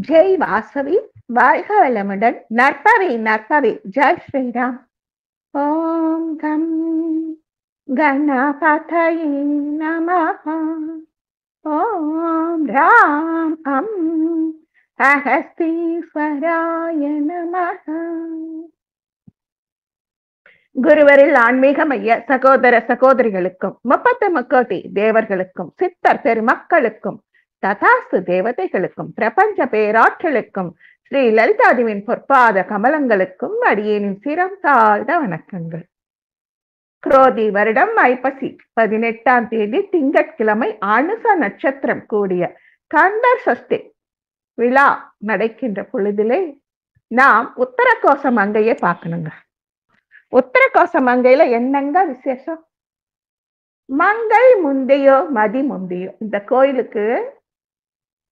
ஜெய் வாசவி, வாழ்க வளமுடன். நற்பவி நற்பவி. ஜெய் ஸ்ரீராம். ஓம் கம் கணபதயே நமஹ. ஓம் ராம் அகஸ்தீஸ்வராய நமஹ. குருவரில் ஆன்மீக மைய சகோதர சகோதரிகளுக்கும் 30 தேவர்களுக்கும் சித்தர் பெருமக்களுக்கும் ததாஸ்து தேவதைகளுக்கும் பிரபஞ்ச பேராற்றலுக்கும் ஸ்ரீ லலிதாதிவின் பொற்பாத கமலங்களுக்கும் அடியேனின் சிரம் தாழ்ந்த வணக்கங்கள். குரோதி வருடம் ஐப்பசி 18ஆம் தேதி திங்கட்கிழமை அனுச நட்சத்திரம் கூடிய கந்தர் சஷ்டி விழா நடக்கின்ற பொழுதிலே நாம் உத்தரகோச மங்கையை பார்க்கணுங்க. உத்தரகோச மங்கையில என்னங்க விசேஷம்? மங்கை முந்தையோ மதி முந்தையோ. இந்த கோயிலுக்கு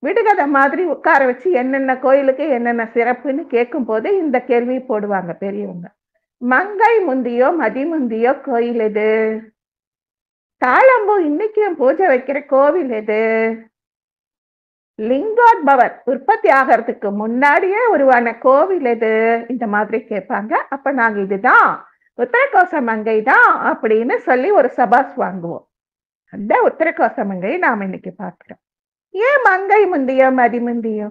விடுகதை மாதிரி உட்கார வச்சு என்னென்ன கோயிலுக்கு என்னென்ன சிறப்புன்னு கேட்கும் போது இந்த கேள்வி போடுவாங்க பெரியவங்க. மங்கை முந்தியோ மதி முந்தியோ கோயில் எது? தாளம்பூ இன்னைக்கும் பூஜை வைக்கிற கோவில் எது? லிங்கோத்பவர் உற்பத்தி ஆகிறதுக்கு முன்னாடியே உருவான கோவில் எது? இந்த மாதிரி கேட்பாங்க. அப்ப நாங்க இதுதான் உத்தரகோச மங்கை தான் அப்படின்னு சொல்லி ஒரு சபாஸ் வாங்குவோம். அந்த உத்தரகோச மங்கையை நாம இன்னைக்கு பார்க்கிறோம். ஏன் மங்கை முந்தியோ மதி முந்தியோ?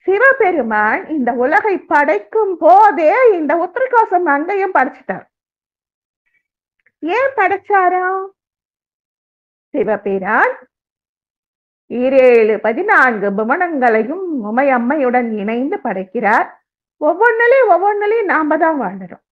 சிவபெருமான் இந்த உலகை படைக்கும் போதே இந்த உத்தரகோச மங்கையும் படைச்சிட்டார். ஏன் படைச்சாரா? சிவபிரான் 14 புவனங்களையும் உமையம்மையுடன் இணைந்து படைக்கிறார். ஒவ்வொன்னுலையும் நாம தான் வாழ்றோம்.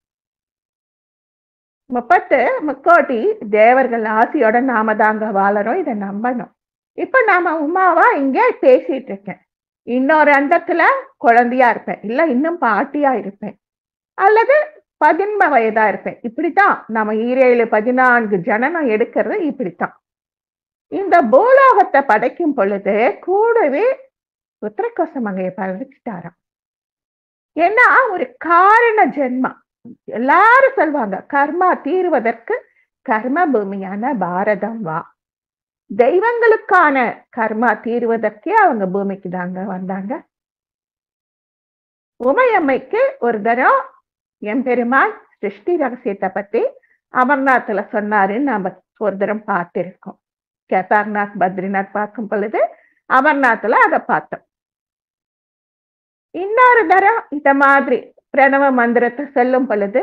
30 தேவர்கள் ஆசியோட நாம தாங்க வாழறோம். இதை நம்பணும். இப்ப நாம உமாவா இங்க பேசிட்டு இருக்கேன். இன்னொரு அண்டத்துல குழந்தையா இருப்பேன், இல்ல இன்னும் பாட்டியா இருப்பேன், அல்லது 10 வயதா இருப்பேன். இப்படித்தான் நம்ம 14 ஜனனம் எடுக்கிறது. இப்படித்தான் இந்த பூலோகத்தை படைக்கும் பொழுது கூடவே உத்தரகோச மங்கையை படைச்சிட்டாராம். ஏன்னா ஒரு காரண ஜென்மா. எல்லாரும் சொல்வாங்க கர்மா தீருவதற்கு கர்ம பூமியான பாரதம் வா. தெய்வங்களுக்கான கர்மா தீருவதற்கே அவங்க பூமிக்கு தாங்க வந்தாங்க. உமையம்மைக்கு ஒரு தரம் எம்பெருமான் சிருஷ்டி ரகசியத்தை பத்தி அமர்நாத்ல சொன்னாருன்னு நாம ஒரு தரம் பார்த்திருக்கோம். கேதார்நாத் பத்ரிநாத் பார்க்கும் பொழுது அமர்நாத்ல அதை பார்த்தோம். இன்னொரு தரம் இந்த மாதிரி பிரணவ மந்திரத்தை சொல்லும் பொழுது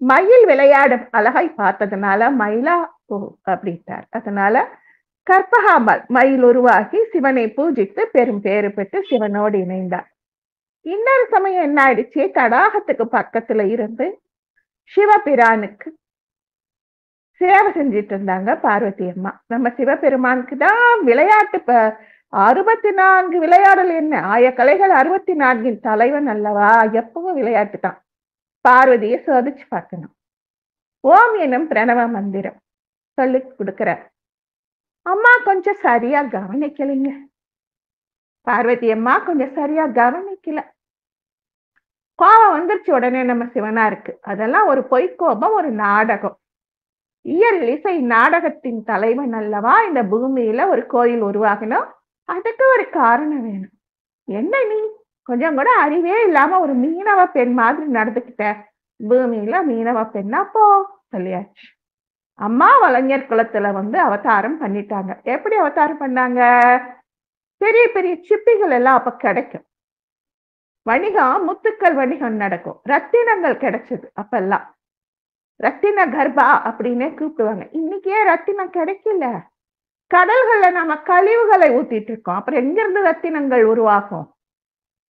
மயில் விளையாடும் அழகை பார்த்ததுனால மயிலா அப்படின்ட்டார். அதனால கற்பகாம்பாள் மயில் உருவாகி சிவனை பூஜித்து பெரும் பேறு பெற்று சிவனோடு இணைந்தார். இன்னொரு சமயம் என்ன ஆயிடுச்சு? தடாகத்துக்கு பக்கத்துல இருந்து சிவபிரானுக்கு சேவை செஞ்சிட்டு இருந்தாங்க பார்வதி அம்மா. நம்ம சிவபெருமானுக்கு தான் விளையாட்டு 64 விளையாடல் என்ன, ஆயக்கலைகள் 64 தலைவன் அல்லவா, எப்பவும் விளையாட்டு தான். பார்வதியை சோதிச்சு பார்க்கணும். ஓம் எனும் பிரணவ மந்திரம் சொல்லி கொடுக்கிற அம்மா கொஞ்சம் சரியா கவனிக்கலைங்க. பார்வதி அம்மா கொஞ்சம் சரியா கவனிக்கல. கோபம் வந்துருச்சு உடனே நம்ம சிவனா இருக்கு. அதெல்லாம் ஒரு பொய்க்கோபம், ஒரு நாடகம். இயல் இசை நாடகத்தின் தலைவன் அல்லவா இந்த பூமியில ஒரு கோயில் உருவாகணும். அதுக்கு ஒரு காரணம் வேணும். என்ன நீ கொஞ்சம் கூட அறிவே இல்லாம ஒரு மீனவ பெண் மாதிரி நடந்துக்கிட்ட, பூமியில மீனவ பெண்ணா போ சொல்லியாச்சு. அம்மா வலைஞர் குலத்துல அவதாரம் பண்ணிட்டாங்க. எப்படி அவதாரம் பண்ணாங்க? பெரிய பெரிய சிப்பிகள் எல்லாம் அப்ப கிடைக்கும். வணிகம், முத்துக்கள் வணிகம் நடக்கும். ரத்தினங்கள் கிடைச்சது. அப்பெல்லாம் ரத்தின கர்ப்பா அப்படின்னே கூப்பிடுவாங்க. இன்னைக்கே ரத்தினம் கிடைக்கல. கடல்கள்ல நம்ம கழிவுகளை ஊத்திட்டு இருக்கோம். அப்புறம் எங்க இருந்து ரத்தினங்கள் உருவாகும்?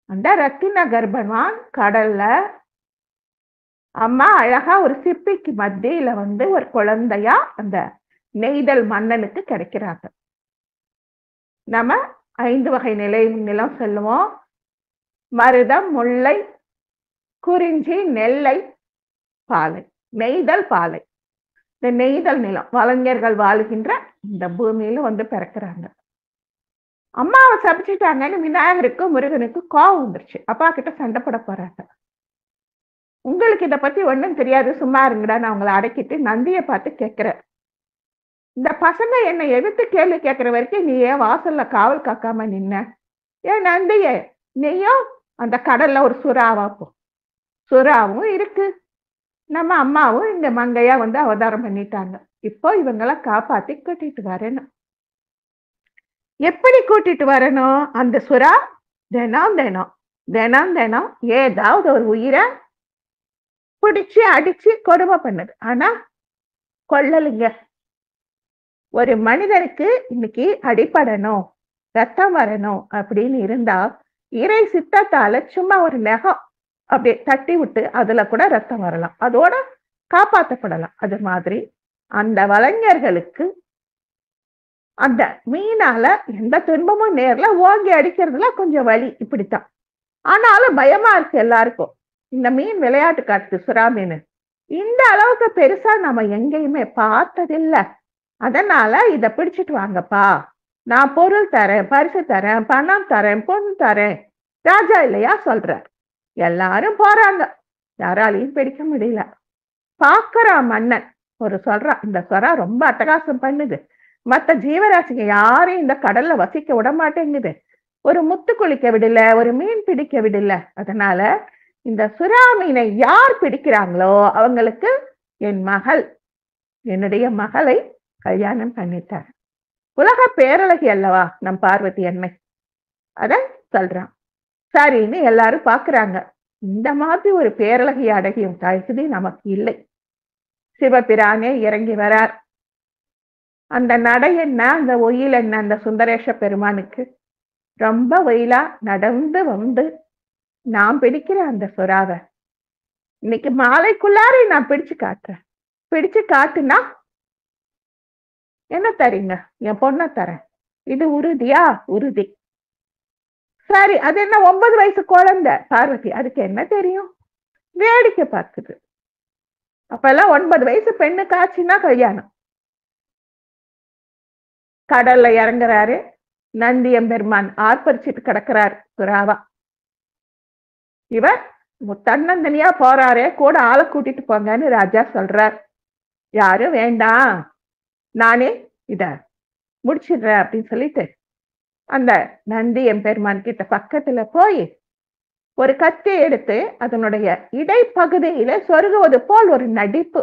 அந்த ரத்தின கர்ப்பவான் கடல்ல அம்மா அழகா ஒரு சிப்பிக்கு மத்தியில ஒரு குழந்தையா அந்த நெய்தல் மன்னனுக்கு கிடைக்கிறாங்க. நம்ம 5 வகை நிலம் சொல்லுவோம். மருதம், முல்லை, குறிஞ்சி, நெல்லை, பாலை. நெய்தல் பாலை. இந்த நெய்தல் நிலம் வலைஞர்கள் வாழுகின்ற இந்த பூமியில பிறக்கிறாங்க. அம்மாவை சபிச்சுட்டாங்கன்னு விநாயகருக்கு முருகனுக்கு கோவம் வந்துருச்சு. அப்பா கிட்ட சண்டை போட போறாங்க. உங்களுக்கு இதை பத்தி ஒன்றும் தெரியாது, சும்மா இருங்கடா, நான் உங்களை அடக்கிட்டு நந்தியை பார்த்து கேட்கிறேன். இந்த பசங்க என்னை எதிர்த்து கேள்வி கேட்கிற வரைக்கும் நீ ஏன் வாசல்ல காவல் காக்காம நின்ன? ஏன் நந்தியே, நீயும் அந்த கடல்ல ஒரு சுறாவா போ. சுறாவும் இருக்கு, நம்ம அம்மாவும் இங்க மங்கையா வந்து அவதாரம் பண்ணிட்டாங்க. இப்போ இவங்களை காப்பாத்தி கூட்டிட்டு வரணும். எப்படி கூட்டிட்டு வரணும்? அந்த சுறா தினம் தினம் தினம் தினம் ஏதாவது ஒரு உயிரை பிடிச்சு அடிச்சு கொடுமை பண்ணுது. ஆனா கொல்லலுங்க. ஒரு மனிதனுக்கு இன்னைக்கு அடிபடணும், ரத்தம் வரணும் அப்படின்னு இருந்தா இறை சித்தத்தால சும்மா ஒரு நெகம் அப்படியே தட்டி விட்டு அதுல கூட ரத்தம் வரலாம், அதோட காப்பாற்றப்படலாம். அது மாதிரி அந்த வலைஞர்களுக்கு அந்த மீனால எந்த துன்பமும் நேர்ல ஓங்கி அடிக்கிறதுல கொஞ்சம் வலி, இப்படித்தான். ஆனாலும் பயமா இருக்கு எல்லாருக்கும். இந்த மீன் விளையாட்டு காட்டு சுறா மீன் இந்த அளவுக்கு பெருசா நம்ம எங்கேயுமே பார்த்ததில்லை. அதனால இத பிடிச்சிட்டு வாங்கப்பா, நான் பொருள் தரேன், பரிசு தரேன், பணம் தரேன், பொண்ணு தரேன், ராஜா இல்லையா சொல்றார். எல்லாரும் போறாங்க, யாராலையும் பிடிக்க முடியல. பாக்குறா மன்னன் ஒரு சொல்றான், இந்த சொரா ரொம்ப அட்டகாசம் பண்ணுது, மற்ற ஜீவராசிங்க யாரையும் இந்த கடல்ல வசிக்க விட மாட்டேங்குது, ஒரு முத்து குளிக்க விடல, ஒரு மீன் பிடிக்க விடல. அதனால இந்த சுறா மீனை யார் பிடிக்கிறாங்களோ அவங்களுக்கு என் மகள், என்னுடைய மகளை கல்யாணம் பண்ணிட்டார். உலக பேரழகி அல்லவா நம் பார்வதி அன்னை, அத சொல்றான். சரின்னு எல்லாரும் பாக்குறாங்க. இந்த மாதிரி ஒரு பேரழகி அடகியும் தகுதி நமக்கு இல்லை. சிவபிரானே இறங்கி வரார். அந்த நடை என்ன, அந்த ஒயில் என்ன, அந்த சுந்தரேஷ பெருமானுக்கு ரொம்ப ஒயிலா நடந்து வந்து நான் பிடிக்கிற அந்த சுறாவை இன்னைக்கு மாலைக்குள்ளார நான் பிடிச்சு காட்டுறேன். பிடிச்சு காட்டுனா என்ன தரீங்க? என் பொண்ணை தரேன். இது உறுதியா? உறுதி. சரி, அது என்ன 9 வயசு குழந்தை பார்வதி, அதுக்கு என்ன தெரியும்? வேடிக்கை பார்க்குது. அப்பெல்லாம் 9 வயசு பெண்ணு காட்சினா கல்யாணம். கடல்ல இறங்குறாரு, நந்தியம்பெருமான் ஆர்ப்பரிச்சிட்டு கிடக்கிறார் சுறாவா. இவர் தன்னந்தனியா போறாரே, கூட ஆளை கூட்டிட்டு போங்கன்னு ராஜா சொல்றார். யாரும் வேண்டாம், நானே இத முடிச்சிடுறேன் அப்படின்னு சொல்லிட்டு அந்த நந்தி எம்பெருமான் கிட்ட பக்கத்துல போய் ஒரு கத்தி எடுத்து அதனுடைய இடைப்பகுதியில சொருகுவது போல் ஒரு நடிப்பு,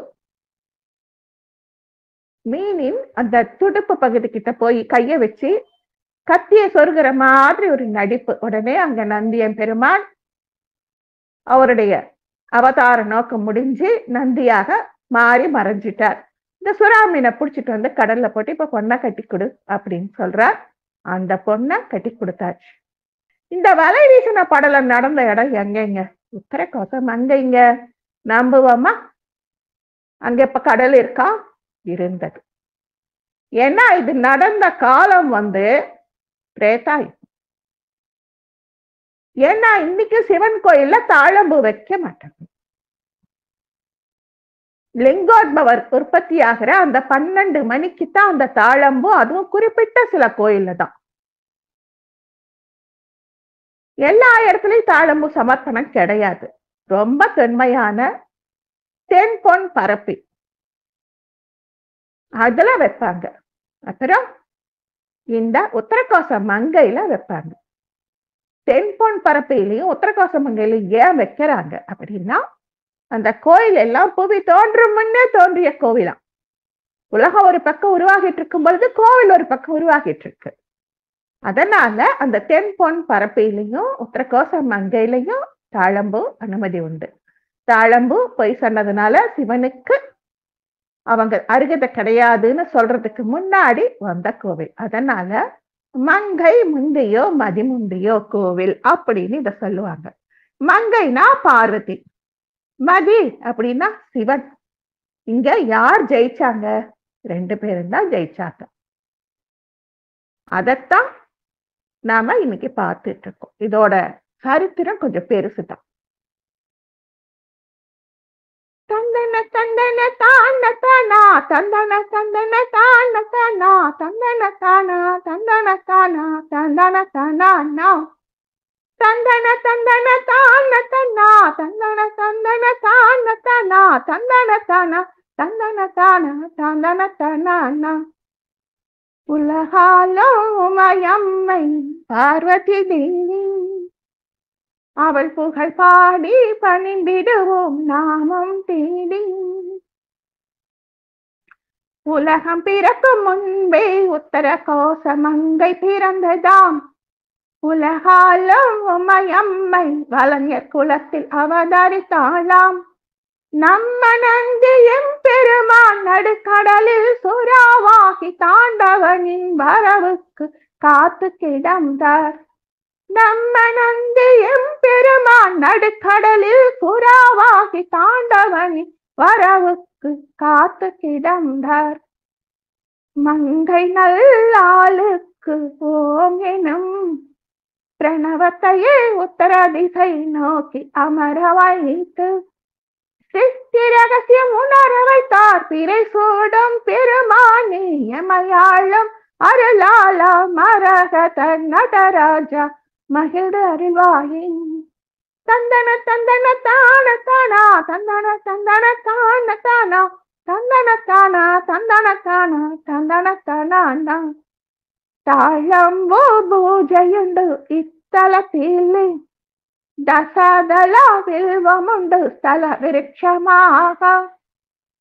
மீனின் அந்த துடுப்பு பகுதி கிட்ட போய் கைய வச்சு கத்தியை சொருகிற மாதிரி ஒரு நடிப்பு. உடனே அங்க நந்தி எம்பெருமான் அவருடைய அவதார நோக்கம் முடிஞ்சு நந்தியாக மாறி மறைஞ்சிட்டார். இந்த சுறா மீனை பிடிச்சிட்டு வந்து கடல்ல போட்டு இப்ப பொண்ணை கட்டி கொடு அப்படின்னு சொல்றார். அந்த பொண்ணை கட்டி கொடுத்தாச்சு. இந்த வலை வீசின படலம் நடந்த இடம் எங்கங்க? உத்தரகோசம். அங்கங்க நம்புவோமா? அங்க இப்ப கடல் இருக்கா? இருந்தது. ஏன்னா இது நடந்த காலம் வந்து பிரேதாயுகம். ஏன்னா இன்னைக்கு சிவன் கோயில்ல தாழம்பு வைக்க மாட்டாங்க. லிங்கோத்பவர் உற்பத்தி ஆகிற அந்த 12 மணிக்கு தான் அந்த தாழம்பு, அதுவும் குறிப்பிட்ட சில கோயில்ல தான். எல்லா இடத்துலயும் தாழம்பு சமர்ப்பணம் கிடையாது. ரொம்ப தொன்மையான தென் பொன் பரப்பி அதுல வைப்பாங்க. அப்புறம் இந்த உத்தரகோச மங்கையில வைப்பாங்க. தென்பொன் பரப்பையிலையும் உத்தரகோச மங்கையிலையும் ஏன் வைக்கிறாங்க அப்படின்னா, அந்த கோயில் எல்லாம் புவி தோன்றும் முன்னே தோன்றிய கோவிலாம். உலகம் ஒரு பக்கம் உருவாகிட்டு இருக்கும் பொழுது கோவில் ஒரு பக்கம் உருவாகிட்டு இருக்கு. அதனால அந்த தென்பொன் பரப்பையிலையும் உத்தரகோச மங்கையிலையும் தாழம்பு அனுமதி உண்டு. தாழம்பு பொய் சொன்னதுனால சிவனுக்கு அவங்க அருகதை கிடையாதுன்னு சொல்றதுக்கு முன்னாடி வந்த கோவில். அதனால மங்கை முந்தியோ மதி முந்தியோ கோவில் அப்படின்னு இத சொல்லுவாங்க. மங்கைனா பார்வதி, மதி அப்படின்னா சிவன். இங்க யார் ஜெயிச்சாங்க? 2 பேரும் தான் ஜெயிச்சாங்க. அதத்தான் நாம இன்னைக்கு பார்த்துட்டு இருக்கோம். இதோட சரித்திரம் கொஞ்சம் பெருசுதான். தந்தன தந்தன தான தானா தந்தன தந்தன தான தானா தந்தன தானா தந்தன தானா தந்தன தானா தந்தன தந்தன தான தானா தந்தன தந்தன தான தானா தந்தன தானா தந்தன தானா தந்தன தானா உலகாலும் உமையம்மை பார்வதி தேவி, அவள் புகழ் பாடி பணிந்திடுவோம் நாமம் தேடி. உலகம் பிறக்கும் முன்பே உத்தர கோச மங்கை பிறந்ததாம், உலகாலும் உமையம்மை வலஞர் குலத்தில் அவதரித்தாளாம். நம்ம நந்தியும் பெருமான் நடுக்கடலில் சுறாவாகி தாண்டவனின் வரவுக்கு காத்து கிடந்தார். நம்ம நந்தியும் பெருமான் நடுக்கடலில் சுறாவாகி தாண்டவனின் வரவுக்கு காத்து கிடந்தார். மங்கை நல்லாளுக்கு ஓம் எனும் பிரணவத்தையே உத்தர திசை நோக்கி அமர வைத்து சித்தி ரகசியம் உணர வைத்தார். பிறை சூடும் பெருமானே எமையாளும் அருளாளா மரகத நடராஜா மகிழ்ந்து அருள்வாயே. தந்தன தந்தன தான தானா தந்தன தந்தன தான தானா தந்தன தானா தந்தன தானா தந்தன தானா. தாழம்பூ பூஜையுண்டு இத்தலத்தில், தசதள வில்வமுண்டு ஸ்தல விருட்சமாக.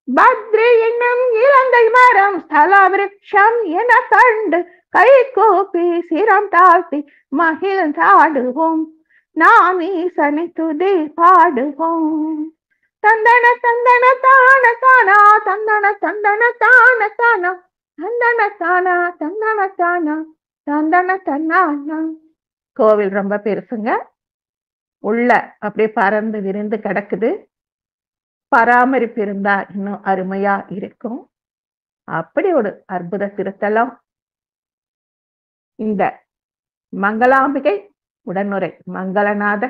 பத்ரி என்னும் இலங்கை மரம் ஸ்தல விருட்சம் என கண்டு கை கூப்பி சிரம் தாழ்த்தி மகிழ்ந்தாடுவோம், நாம் ஈசனை துதி பாடுவோம். தந்தன தந்தன தான தானா தந்தன தந்தன தான தானா தந்தன தானா தந்தன தானா தந்தன தன்னானா. கோவில் ரொம்ப பெருசுங்க, உள்ள அப்படியே பறந்து விரிந்து கிடக்குது. பராமரிப்பு இருந்தா இன்னும் அருமையா இருக்கும். அப்படி ஒரு அற்புத திருத்தலம் இந்த மங்களாம்பிகை உடனுரை மங்களநாத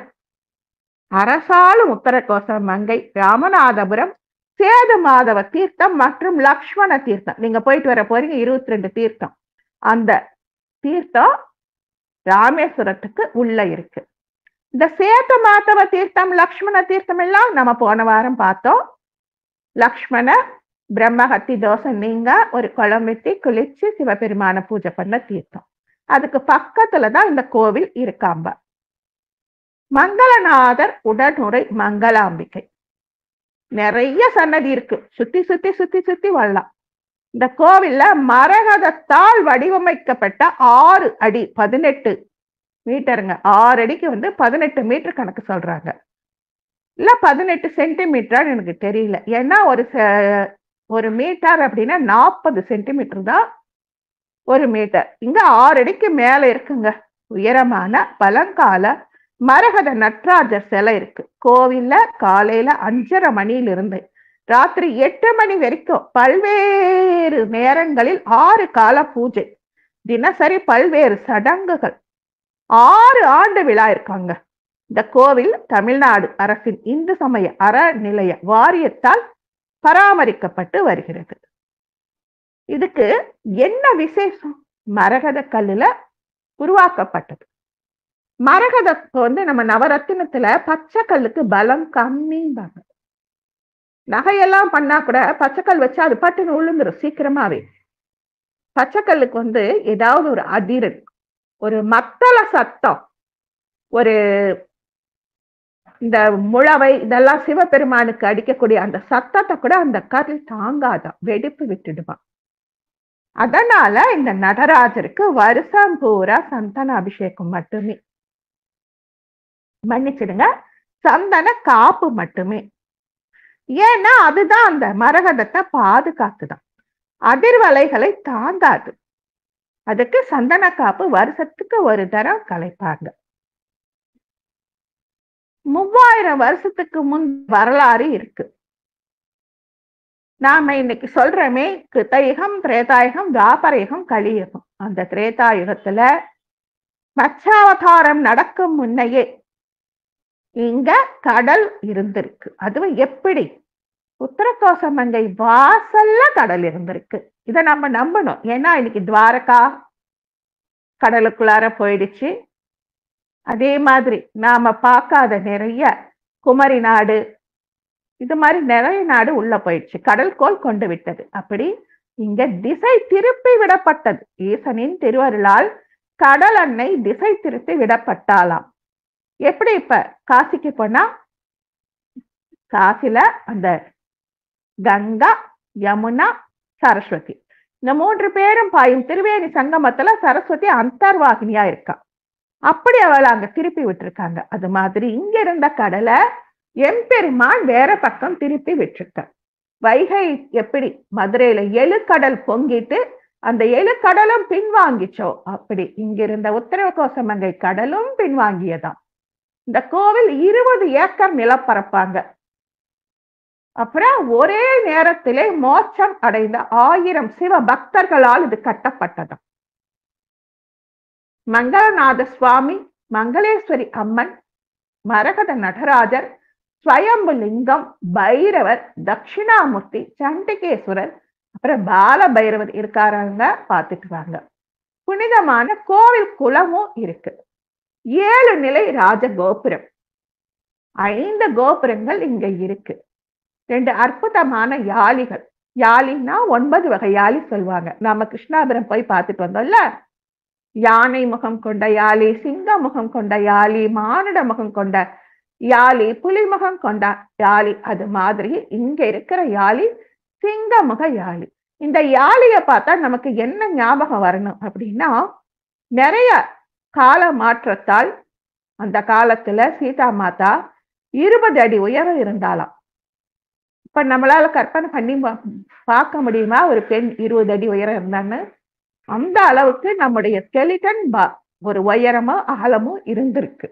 அரசாளும் உத்தரகோச மங்கை ராமநாதபுரம் சேது மாதவ தீர்த்தம் மற்றும் லக்ஷ்மண தீர்த்தம். நீங்க போயிட்டு வர போறீங்க 22 தீர்த்தம். அந்த தீர்த்தம் ராமேஸ்வரத்துக்கு உள்ள இருக்கு. இந்த சேது மாதவ தீர்த்தம் லக்ஷ்மண தீர்த்தம் எல்லாம் நம்ம போன வாரம் பார்த்தோம். லக்ஷ்மண பிரம்மஹத்தி தோஷம் நீங்க ஒரு குளம் வெட்டி குளிச்சு சிவபெருமான பூஜை பண்ண தீர்த்தம். அதுக்கு பக்கத்துலதான் இந்த கோவில் இருக்காம்ப. மங்களநாதர் உடனுரை மங்களாம்பிகை நிறைய சன்னதி இருக்கு. சுத்தி சுத்தி சுத்தி சுத்தி வரலாம். இந்த கோவில்ல மரகதத்தால் வடிவமைக்கப்பட்ட 6 அடி 18 மீட்டருங்க. 6 அடிக்கு 18 மீட்டர் கணக்கு சொல்றாங்க. இல்ல 18 சென்டிமீட்டர் எனக்கு தெரியல. ஏன்னா ஒரு மீட்டர் அப்படின்னா 40 சென்டிமீட்டர் தான் ஒரு மீட்டர். இங்க 6 அடிக்கு மேல இருக்குங்க. உயரமான பழங்கால மரகத நட்ராஜர் சிலை இருக்கு. கோவில்ல காலையில 5:30 மணியிலிருந்து ராத்திரி 8 மணி வரைக்கும் பல்வேறு நேரங்களில் 6 கால பூஜை, தினசரி பல்வேறு சடங்குகள், 6 ஆண்டு விழா இருக்காங்க. இந்த கோவில் தமிழ்நாடு அரசின் இந்து சமய அறநிலைய வாரியத்தால் பராமரிக்கப்பட்டு வருகிறது. இதுக்கு என்ன விசேஷம்? மரகத கல்லுல உருவாக்கப்பட்டது. மரகத நம்ம நவரத்தினத்துல பச்சை கல்லுக்கு பலம் கம்மிம்பாங்க. நகையெல்லாம் பண்ணா கூட பச்சைக்கல் வச்சா அது பட்டுன்னு உளுந்துரும் சீக்கிரமாவே. பச்சைக்கல்லுக்கு ஏதாவது ஒரு அதிரன், ஒரு மத்தள சத்தம், ஒரு இந்த முழவை இதெல்லாம் சிவபெருமானுக்கு அடிக்கக்கூடிய அந்த சத்தத்தை கூட அந்த கல் தாங்காதான், வெடிப்பு விட்டுடுவான். அதனால இந்த நடராஜருக்கு வருஷம் பூரா சந்தன அபிஷேகம் மட்டுமே, மன்னிச்சிடுங்க சந்தன காப்பு மட்டுமே. ஏன்னா அதுதான் அந்த மரகதத்தை பாதுகாத்துதான், அதிர்வலைகளை தாங்காது. அதுக்கு சந்தன காப்பு வருஷத்துக்கு ஒரு தரம் கலைப்பாங்க. 3000 வருஷத்துக்கு முன் வரலாறு இருக்கு. நாம இன்னைக்கு சொல்றோமே கிருத்தயுகம், திரேதாயுகம், துவாபரயுகம், கலியுகம். அந்த திரேதாயுகத்துல மச்சாவதாரம் நடக்கும் முன்னையே இங்க கடல் இருந்திருக்கு. அதுவும் எப்படி? உத்தரகோச மங்கை வாசல்ல கடல் இருந்திருக்கு. இதை நம்ம நம்பணும். ஏன்னா இன்னைக்கு துவாரகா கடலுக்குள்ளார போயிடுச்சு. அதே மாதிரி நாம பார்க்காத நிறைய குமரி நாடு, இது மாதிரி நிறைய நாடு உள்ள போயிடுச்சு, கடல் கோள் கொண்டு விட்டது. அப்படி இங்க திசை திருப்பி விடப்பட்டது. ஈசனின் திருவருளால் கடல் அன்னை திசை திருப்பி விடப்பட்டாலாம். எப்படி இப்ப காசிக்கு போனா காசில அந்த கங்கா, யமுனா, சரஸ்வதி இந்த 3 பேரும் பாயும் திருவேணி சங்கமத்துல சரஸ்வதி அந்தர்வாகினியா இருக்கா. அப்படி அவளை அங்க திருப்பி விட்டுருக்காங்க. அது மாதிரி இங்க இருந்த கடலை எம்பெருமான் வேற பக்கம் திருப்பி விட்டுருக்க. வைகை எப்படி மதுரையில 7 கடல் பொங்கிட்டு அந்த 7 கடலும் பின்வாங்கிச்சோ, அப்படி இங்கிருந்த உத்தரகோசமங்கை கடலும் பின்வாங்கியதாம். இந்த கோவில் 20 ஏக்கர் நிலப்பரப்பாங்க. அப்புறம் ஒரே நேரத்திலே மோட்சம் அடைந்த 1000 சிவ பக்தர்களால் இது கட்டப்பட்டதாம். மங்களநாத சுவாமி, மங்களேஸ்வரி அம்மன், மரகத நடராஜர், ஸ்வயம்பு லிங்கம், பைரவர், தட்சிணாமூர்த்தி, சண்டிகேஸ்வரர், அப்புறம் பால பைரவர் இருக்காராங்க, பார்த்துட்டு வாங்க. புனிதமான கோவில் குளமும் இருக்கு. 7 நிலை ராஜ கோபுரம், 5 கோபுரங்கள் இங்க இருக்கு. 2 அற்புதமான யாளிகள். யாழின்னா 9 வகை யாழி சொல்லுவாங்க. நாம கிருஷ்ணாபுரம் போய் பார்த்துட்டு வந்தோம்ல. யானை முகம் கொண்ட யாழி, சிங்க முகம் கொண்ட யாழி, மானிட முகம் கொண்ட யாழி, புலிமுகம் கொண்ட யாழி. அது மாதிரி இங்க இருக்கிற யாழி சிங்கமுக யாழி. இந்த யாழிய பார்த்தா நமக்கு என்ன ஞாபகம் வரணும் அப்படின்னா, நிறைய கால மாற்றத்தால் அந்த காலத்துல சீதா மாதா 20 அடி உயரம் இருந்தாலாம். இப்ப நம்மளால கற்பனை பண்ணி பார்க்க முடியுமா ஒரு பெண் 20 அடி உயரம் இருந்தான்னு? அந்த அளவுக்கு நம்முடைய ஸ்கெலிட்டன் ஒரு உயரமோ அகலமுோ இருந்திருக்கு.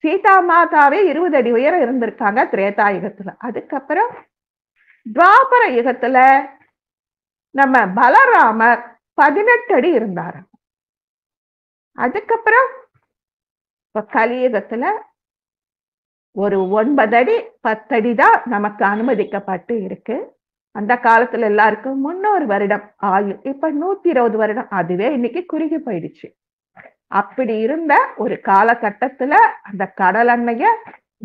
சீதா மாதாவே 20 அடி உயரம் இருந்திருக்காங்க திரேதா யுகத்துல. அதுக்கப்புறம் துவாபர யுகத்துல நம்ம பலராமர் 18 அடி இருந்தாரு. அதுக்கப்புறம் இப்ப கலியுகத்துல ஒரு 9 அடி 10 அடி தான் நமக்கு அனுமதிக்கப்பட்டு இருக்கு. அந்த காலத்துல எல்லாருக்கும் 300 வருடம் ஆயுள், இப்ப 120 வருடம். அதுவே இன்னைக்கு குறுகி போயிடுச்சு. அப்படி இருந்த ஒரு காலகட்டத்துல அந்த கடல் அன்னைய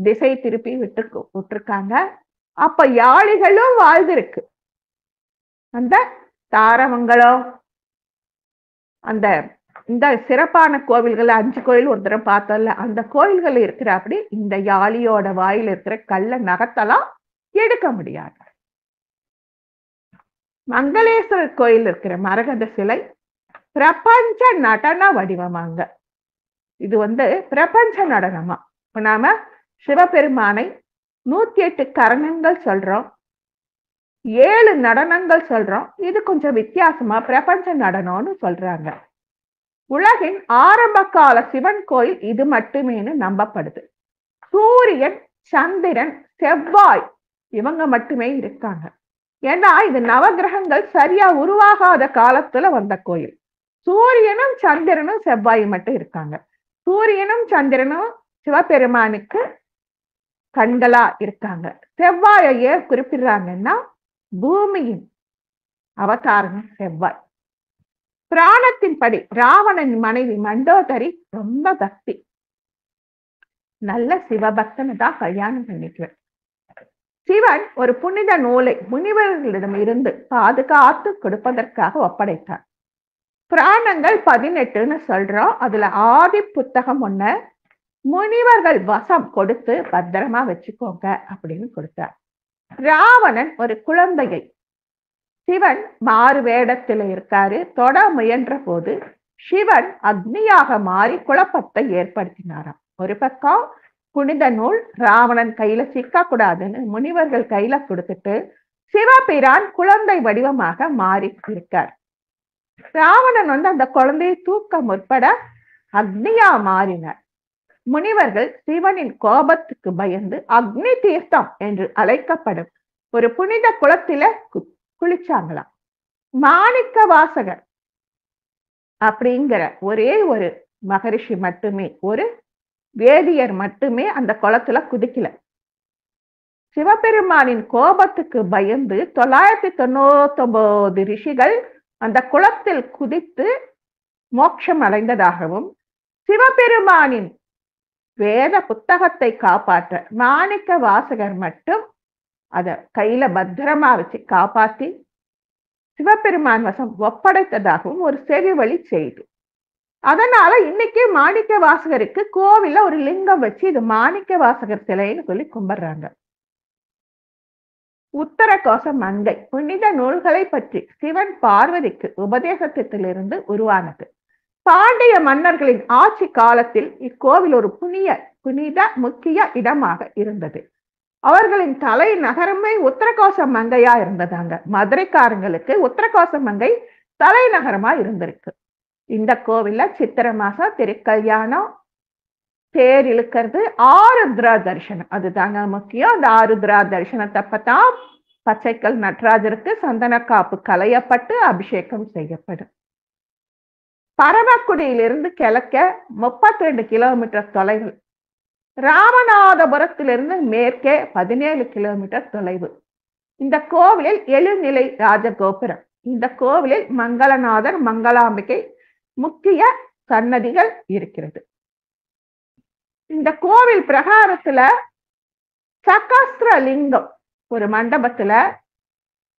திசை திருப்பி விட்டுருக்காங்க. அப்ப யாழிகளும் வாழ்ந்திருக்கு. அந்த தாரமங்கலம், அந்த இந்த சிறப்பான கோவில்கள் 5 கோயில் ஒரு தடவை பார்த்தோம்ல, அந்த கோயில்கள் இருக்கிற அப்படி இந்த யாழியோட வாயில இருக்கிற கல்ல நகத்தெல்லாம் எடுக்க முடியாது. மங்களேஸ்வரர் கோயில் இருக்கிற மரகத சிலை பிரபஞ்ச நடன வடிவமாங்க. இது பிரபஞ்ச நடனமா. இப்ப நாம சிவபெருமானை 108 கரணங்கள் சொல்றோம், 7 நடனங்கள் சொல்றோம். இது கொஞ்சம் வித்தியாசமா பிரபஞ்ச நடனம்னு சொல்றாங்க. உலகின் ஆரம்ப கால சிவன் கோயில் இது மட்டுமேனு நம்பப்படுது. சூரியன், சந்திரன், செவ்வாய் இவங்க மட்டுமே இருக்காங்க. ஏன்னா இது நவகிரகங்கள் சரியா உருவாகாத காலத்துல வந்த கோயில். சூரியனும் சந்திரனும் செவ்வாயும் மட்டும் இருக்காங்க. சூரியனும் சந்திரனும் சிவபெருமானுக்கு கண்களா இருக்காங்க. செவ்வாயை ஏன் குறிப்பிடுறாங்கன்னா பூமியின் அவதாரம் செவ்வாய். பிராணத்தின்படி ராவணன் மனைவி மண்டோதரி ரொம்ப பக்தி, நல்ல சிவபக்தனை தான் கல்யாணம் பண்ணிக்குவேன். சிவன் ஒரு புனித நூலை முனிவர்களிடம் இருந்து பாதுகாத்து கொடுப்பதற்காக ஒப்படைத்தார். பிராணங்கள் 18ன்னு சொல்றோம். அதுல ஆதி புத்தகம் ஒண்ணு முனிவர்கள் வசம் கொடுத்து பத்திரமா வச்சுக்கோங்க அப்படின்னு கொடுத்தார். ராவணன் ஒரு குழந்தையை சிவன் மாறு வேடத்துல இருக்காரு தொட முயன்ற போது சிவன் அக்னியாக மாறி குழப்பத்தை ஏற்படுத்தினாராம். ஒரு பக்கம் புனித நூல் ராவணன் கையில சிக்க கூடாதுன்னு முனிவர்கள் கையில கொடுத்துட்டு சிவபிரான் குழந்தை வடிவமாக மாறி இருக்கார். ராவணன் அந்த குழந்தையை தூக்க முற்பட அக்னியா மாறினார். முனிவர்கள் சிவனின் கோபத்துக்கு பயந்து அக்னி தீர்த்தம் என்று அழைக்கப்படும் ஒரு புனித குளத்தில குளிச்சாங்களாம். மாணிக்க வாசகர் அப்படிங்கிற ஒரே ஒரு மகரிஷி மட்டுமே, ஒரு வேதியர் மட்டுமே அந்த குளத்துல குதிக்கல. சிவபெருமானின் கோபத்துக்கு பயந்து 999 ரிஷிகள் அந்த குளத்தில் குதித்து மோட்சம் அடைந்ததாகவும், சிவபெருமானின் வேத புத்தகத்தை காப்பாற்ற மாணிக்க வாசகர் மட்டும் அத கையில பத்திரமா வச்சு காப்பாத்தி சிவபெருமான் வசம் ஒப்படைத்ததாகவும் ஒரு செவிவழி செய்தி. அதனால இன்னைக்கு மாணிக்க வாசகருக்கு கோவில்ல ஒரு லிங்கம் வச்சு இது மாணிக்க வாசகர் சிலைன்னு சொல்லி கும்பிடுறாங்க. உத்தரகோச மங்கை புனித நூல்களை பற்றி சிவன் பார்வதிக்கு உபதேசத்திலிருந்து உருவானது. பாண்டிய மன்னர்களின் ஆட்சி காலத்தில் இக்கோவில் ஒரு புனித முக்கிய இடமாக இருந்தது. அவர்களின் தலை நகரமே உத்தரகோச மங்கையா இருந்ததாங்க. மதுரைக்காரங்களுக்கு உத்தரகோச மங்கை தலைநகரமா இருந்திருக்கு. இந்த கோவில்ல சித்திரை மாசம் திருக்கல்யாணம், தேர் இழுக்கிறது, ஆருத்ரா தரிசனம் அதுதாங்க முக்கியம். அந்த ஆருத்ரா தரிசனத்தப்பதான் பச்சைக்கல் நடராஜருக்கு சந்தன காப்பு களையப்பட்டு அபிஷேகம் செய்யப்படும். பரமக்குடியிலிருந்து கிழக்க 32 கிலோமீட்டர் தொலைவு, ராமநாதபுரத்திலிருந்து மேற்கே 17 கிலோமீட்டர் தொலைவு. இந்த கோவிலில் 7 நிலை ராஜகோபுரம். இந்த கோவிலில் மங்களநாதர், மங்களாம்பிகை முக்கிய சன்னதிகள் இருக்கிறது. இந்த கோவில் பிரகாரத்துல சகஸ்திர லிங்கம், ஒரு மண்டபத்துல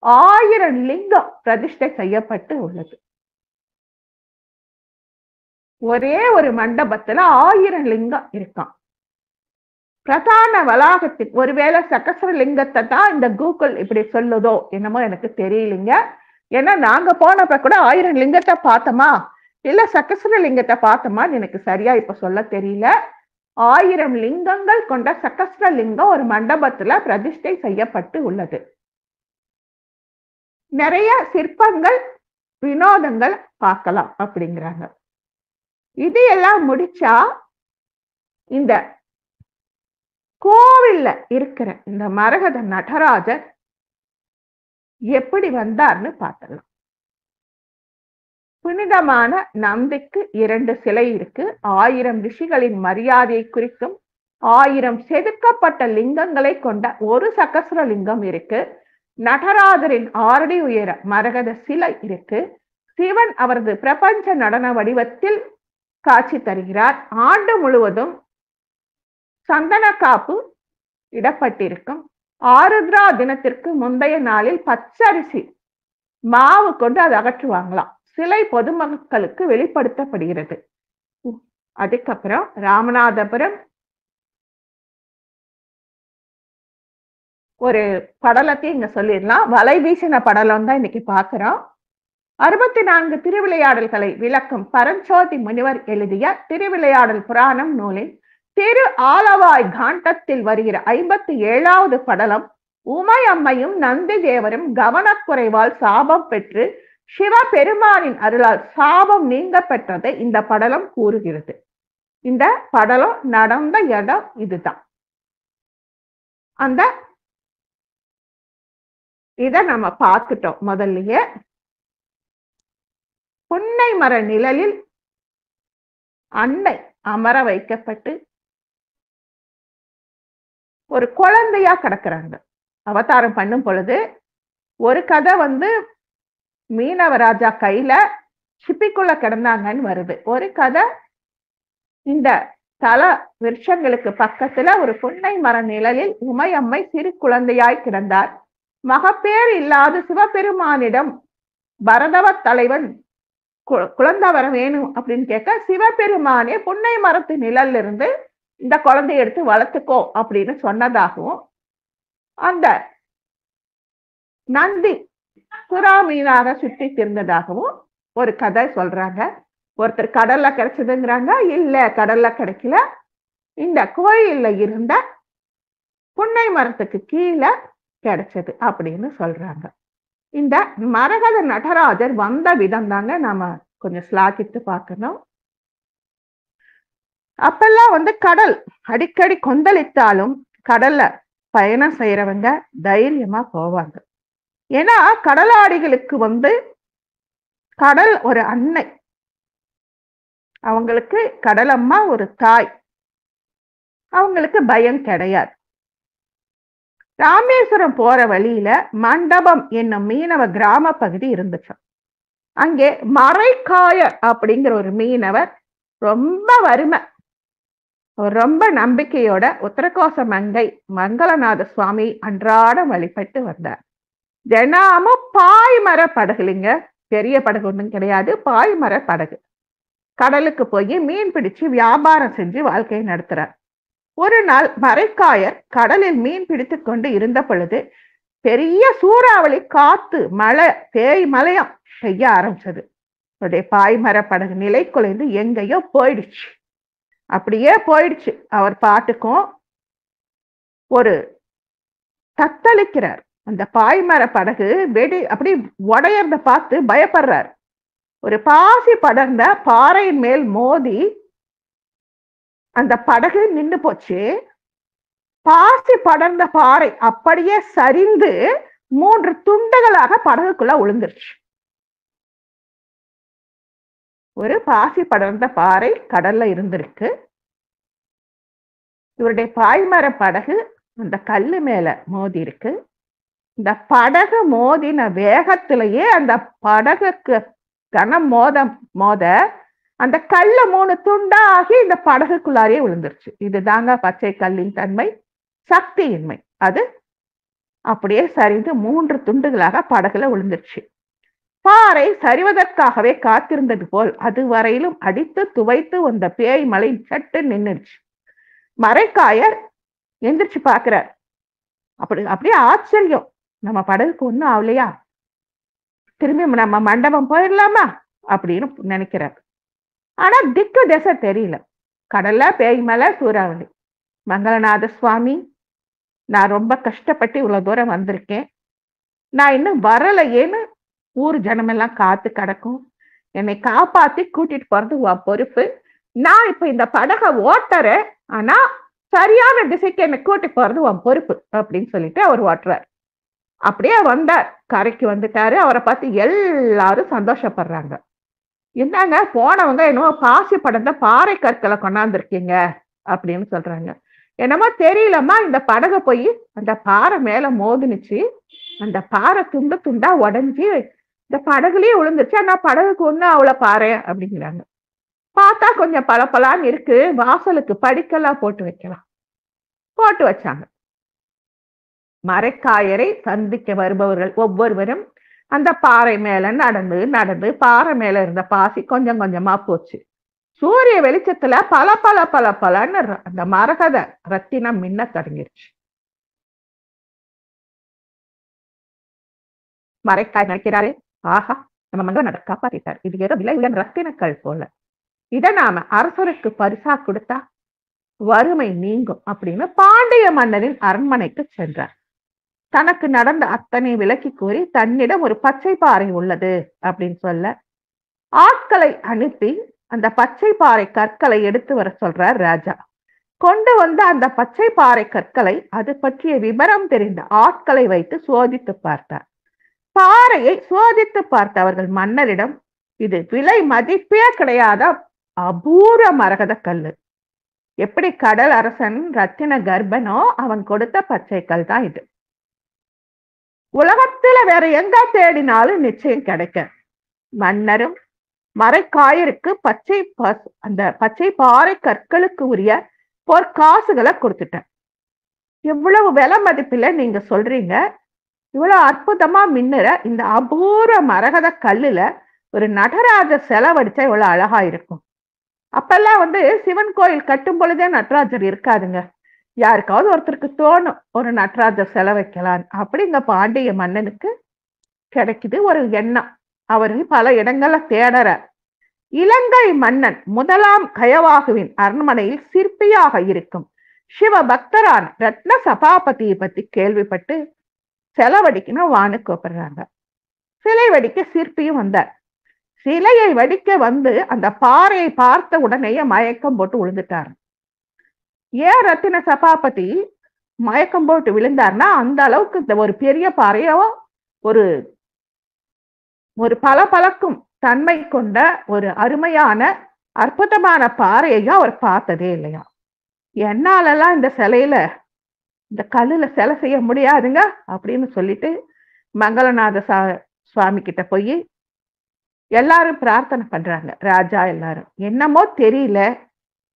1000 லிங்கம் பிரதிஷ்டை செய்யப்பட்டு உள்ளது. ஒரே ஒரு மண்டபத்துல 1000 லிங்கம் இருக்கான். பிரதான வளாகத்தில் ஒருவேளை சகஸ்திர லிங்கத்தை தான் இந்த கூகுள் இப்படி சொல்லுதோ என்னமோ எனக்கு தெரியலைங்க. ஏன்னா நாங்க போனப்ப கூட 1000 லிங்கத்தை பார்த்தோமா இல்ல சகஸ்திர லிங்கத்தை பார்த்தோமான்னு எனக்கு சரியா இப்ப சொல்ல தெரியல. 1000 லிங்கங்கள் கொண்ட சகஸ்திர லிங்கம் ஒரு மண்டபத்துல பிரதிஷ்டை செய்யப்பட்டு உள்ளது. நிறைய சிற்பங்கள், வினோதங்கள் பார்க்கலாம் அப்படிங்கிறாங்க. இது எல்லாம் முடிச்சா இந்த கோவில்ல இருக்கிற இந்த மரகத நடராஜர் எப்படி வந்தார்னு பார்க்கலாம். புனிதமான நந்திக்கு 2 சிலை இருக்கு. 1000 ரிஷிகளின் மரியாதையை குறிக்கும் 1000 செதுக்கப்பட்ட லிங்கங்களை கொண்ட ஒரு சகஸ்ர லிங்கம் இருக்கு. நடராஜரின் 6 அடி உயர மரகத சிலை இருக்கு. சிவன் அவரது பிரபஞ்ச நடன வடிவத்தில் காட்சி தருகிறார். ஆண்டு முழுவதும் சந்தன காப்பு இடப்பட்டிருக்கும். ஆருத்ரா தினத்திற்கு முந்தைய நாளில் பச்சரிசி மாவு கொண்டு அதை அகற்றுவாங்களாம். சிலை பொதுமக்களுக்கு வெளிப்படுத்தப்படுகிறது. அதுக்கப்புறம் ராமநாதபுரம் ஒரு படலத்தையும் இங்க சொல்லிடலாம். வலை வீசின படலம் தான் இன்னைக்கு பாக்குறோம். 64 திருவிளையாடல்களை விளக்கும் பரஞ்சோதி முனிவர் எழுதிய திருவிளையாடல் புராணம் நூலின் திரு ஆலவாய் காண்டத்தில் வருகிற 57வது படலம் உமையம்மையும் நந்தி தேவரும் கவனக்குறைவால் சாபம் பெற்று சிவபெருமானின் அருளால் சாபம் நீங்க பெற்றதை இந்த படலம் கூறுகிறது. இந்த படலம் நடந்த இடம் இதுதான். அந்த இத நம்ம பார்த்துட்டோம். முதல்லயே புன்னை மர நிழலில் அன்னை அமர வைக்கப்பட்டு ஒரு குழந்தையா கிடக்குறாங்க. அவதாரம் பண்ணும் பொழுது ஒரு கதை மீனவராஜா கையில சிப்பிக்குள்ள கிடந்தாங்கன்னு வருது. ஒரு கதை இந்த தல விருட்சங்களுக்கு பக்கத்துல ஒரு புன்னை மர நிழலில் உமையம்மை சிறு குழந்தையாய் கிடந்தார். மகப்பேர் இல்லாத சிவபெருமானிடம் பரதவ தலைவன் குழந்தை வர வேணும் அப்படின்னு கேட்க, சிவபெருமானே புன்னை மரத்து நிழல்ல இருந்து இந்த குழந்தைய எடுத்து வளர்த்துக்கோ அப்படின்னு சொன்னதாகவும், அந்த நந்தி புறா மீனாக சுற்றி திரிந்ததாகவும் ஒரு கதை சொல்றாங்க. ஒருத்தர் கடல்ல கிடைச்சதுங்கிறாங்க, இல்ல கடல்ல கிடைக்கல, இந்த கோயில்ல இருந்த புன்னை மரத்துக்கு கீழே கிடைச்சது அப்படின்னு சொல்றாங்க. இந்த மரகத நடராஜர் வந்த விதம் தாங்க நாம கொஞ்சம் ஸ்லாகித்து பார்க்கணும். அப்பெல்லாம் கடல் அடிக்கடி கொந்தளித்தாலும் கடல்ல பயணம் செய்யறவங்க தைரியமா போவாங்க. ஏன்னா கடலாடிகளுக்கு கடல் ஒரு அன்னை, அவங்களுக்கு கடலம்மா ஒரு தாய், அவங்களுக்கு பயம் கிடையாது. ராமேஸ்வரம் போற வழியில மண்டபம் என்னும் மீனவ கிராம பகுதி இருந்துச்சு. அங்கே மறைக்காயர் அப்படிங்கிற ஒரு மீனவர் ரொம்ப வறுமை, ரொம்ப நம்பிக்கையோட உத்தரகோச மங்கை மங்களநாத சுவாமி அன்றாடம் வழிபட்டு வந்தார். தினமும் பாய்மர படகுலிங்க, பெரிய படகு ஒன்றும் கிடையாது, பாய்மர படகு. கடலுக்கு போய் மீன் பிடிச்சு வியாபாரம் செஞ்சு வாழ்க்கையை நடத்துறார். ஒரு நாள் மரைக்காயர் கடலில் மீன் பிடித்து கொண்டு இருந்த பொழுது பெரிய சூறாவளி, காத்து, மழை, பேய் மலையம் பெய்ய ஆரம்பிச்சது. அவருடைய பாய்மர படகு நிலை குலைந்து எங்கேயோ போயிடுச்சு. அப்படியே போயிடுச்சு. அவர் பாட்டுக்கும் ஒரு தத்தளிக்கிறார். அந்த பாய்மர படகு அப்படி உடையறத பார்த்து பயப்படுறார். ஒரு பாசி படர்ந்த பாறையின் மேல் மோதி அந்த படகு நின்று போச்சு. பாசி படர்ந்த பாறை அப்படியே சரிந்து 3 துண்டுகளாக படகுக்குள்ள விழுந்துருச்சு. ஒரு பாசி படர்ந்த பாறை கடல்ல இருந்திருக்கு. இவருடைய பாய்மர படகு அந்த கல்லு மேல மோதி இருக்கு. இந்த படகு மோதின வேகத்திலேயே அந்த படகுக்கு கனம் மோத அந்த கல்ல 3 துண்டாகி இந்த படகுக்குள்ளாரே விழுந்துருச்சு. இதுதாங்க பச்சை கல்லின் தன்மை, சக்தியின்மை. அது அப்படியே சரிந்து 3 துண்டுகளாக படகுல விழுந்துருச்சு. பாறை சரிவதற்காகவே காத்திருந்தது போல் அதுவரையிலும் அடித்து துவைத்து வந்த பேய் மலை சட்டு நின்றுச்சு. மரைக்காயர் எந்திரிச்சு பாக்குறார். அப்படியே ஆச்சரியம், நம்ம படகுக்கு ஒண்ணும் ஆகலையா, திரும்பி நம்ம மண்டபம் போயிடலாமா அப்படின்னு நினைக்கிறார். ஆனா திக்கு திசை தெரியல. கடல்ல பேய் மலை, சூறாவளி. மங்களநாத சுவாமி, நான் ரொம்ப கஷ்டப்பட்டு இவ்வளவு தூரம் வந்திருக்கேன், நான் இன்னும் வரலையேன்னு ஊர் ஜனமெல்லாம் காத்து கிடக்கும், என்னை காப்பாத்தி கூட்டிட்டு போறது உன் பொறுப்பு, நான் இப்ப இந்த படகை ஓட்டுறேன், ஆனா சரியான திசைக்கு என்னை கூட்டி போறது உன் பொறுப்பு அப்படின்னு சொல்லிட்டு அவர் ஓட்டுறார். அப்படியே வந்தார், கரைக்கு வந்துட்டாரு. அவரை பார்த்து எல்லாரும் சந்தோஷப்படுறாங்க. என்னங்க போனவங்க என்னமோ பாசி படர்ந்த பாறை கற்களை கொண்டாந்துருக்கீங்க அப்படின்னு சொல்றாங்க. என்னமோ தெரியலம்மா, இந்த படகை போய் அந்த பாறை மேல மோதினுச்சு, அந்த பாறை துண்டு துண்டா உடஞ்சி இந்த படகுலயே விழுந்துருச்சு, ஆனா படகுக்கு ஒண்ணு அவ்வளவு பாறை அப்படிங்கிறாங்க. பார்த்தா கொஞ்சம் பளபளன்னு இருக்கு, வாசலுக்கு படிக்கெல்லாம் போட்டு வைக்கலாம். போட்டு வச்சாங்க. மரைக்காயரை சந்திக்க வருபவர்கள் ஒவ்வொருவரும் அந்த பாறை மேல நடந்து நடந்து பாறை மேல இருந்த பாசி கொஞ்சம் கொஞ்சமா போச்சு. சூரிய வெளிச்சத்துல பலன்னு அந்த மரகத ரத்தினம் மின்ன தொடங்கிருச்சு. மரைக்காய் நினைக்கிறாரு, ஆஹா, நம்ம மங்க காப்பாத்திட்டார், இது ஏதோ விலை உயர்ந்த ரத்தினக்கள் போல, இதை நாம அரசருக்கு பரிசா கொடுத்தா வறுமை நீங்கும் அப்படின்னு பாண்டிய மன்னரின் அரண்மனைக்கு சென்றார். தனக்கு நடந்த அத்தனை விளக்கி கூறி தன்னிடம் ஒரு பச்சை பாறை உள்ளது அப்படின்னு சொல்ல ஆட்களை அனுப்பி அந்த பச்சை பாறை கற்களை எடுத்து வர சொல்றார் ராஜா. கொண்டு வந்த அந்த பச்சை பாறை கற்களை அது பற்றிய விவரம் தெரிந்த ஆட்களை வைத்து சோதித்து பார்த்தார். பாறையை சோதித்து பார்த்த அவர்கள் மன்னரிடம், இது விலை மதிப்பே கிடையாத அபூர்வ மரகத கல்லு, எப்படி கடல் அரசன் ரத்தின கர்ப்பனோ அவன் கொடுத்த பச்சை கல் தான் இது, உலகத்துல வேற எங்க தேடினாலும் நிச்சயம் கிடைக்க. மன்னரும் மரைக்காயருக்கு அந்த பச்சை பாறை கற்களுக்கு உரிய பொற்காசுகளை கொடுத்துட்டேன். எவ்வளவு விலை மதிப்பில்ல நீங்க சொல்றீங்க, இவ்வளவு அற்புதமா மின்னுற இந்த அபூர்வ மரகத கல்லுல ஒரு நடராஜர் செலவடிச்சா இவ்வளவு அழகா இருக்கும். அப்பெல்லாம் சிவன் கோயில் கட்டும் பொழுதே நடராஜர் இருக்காதுங்க, யாருக்காவது ஒருத்தருக்கு தோணும் ஒரு நடராஜர் செலவைக்கலாம். அப்படிங்க பாண்டிய மன்னனுக்கு கிடைக்குது ஒரு எண்ணம். அவரு பல இடங்கள்ல தேடற. இலங்கை மன்னன் முதலாம் கயவாகுவின் அரண்மனையில் சிற்பியாக இருக்கும் சிவ பக்தரான ரத்ன சபாபதியை பத்தி கேள்விப்பட்டு செலவடிக்கணும் வானு கூப்பிடுறாங்க. சிலை வடிக்க சிற்பியும் வந்தார். சிலையை வடிக்க வந்து அந்த பாறையை பார்த்த உடனேயே மயக்கம் போட்டு விழுந்துட்டார். ஏன் ரத்தின சபாபதி மயக்கம் போட்டு விழுந்தார்னா, அந்த அளவுக்கு இந்த ஒரு பெரிய பாறையோ ஒரு ஒரு பளபளக்கும் தன்மை கொண்ட ஒரு அருமையான அற்புதமான பாறையையும் அவர் பார்த்ததே இல்லையா. என்னாலெல்லாம் இந்த சிலையில இந்த கல்லுல சிலை செய்ய முடியாதுங்க அப்படின்னு சொல்லிட்டு மங்களநாத சுவாமி கிட்ட போய் எல்லாரும் பிரார்த்தனை பண்றாங்க. ராஜா எல்லாரும், என்னமோ தெரியல,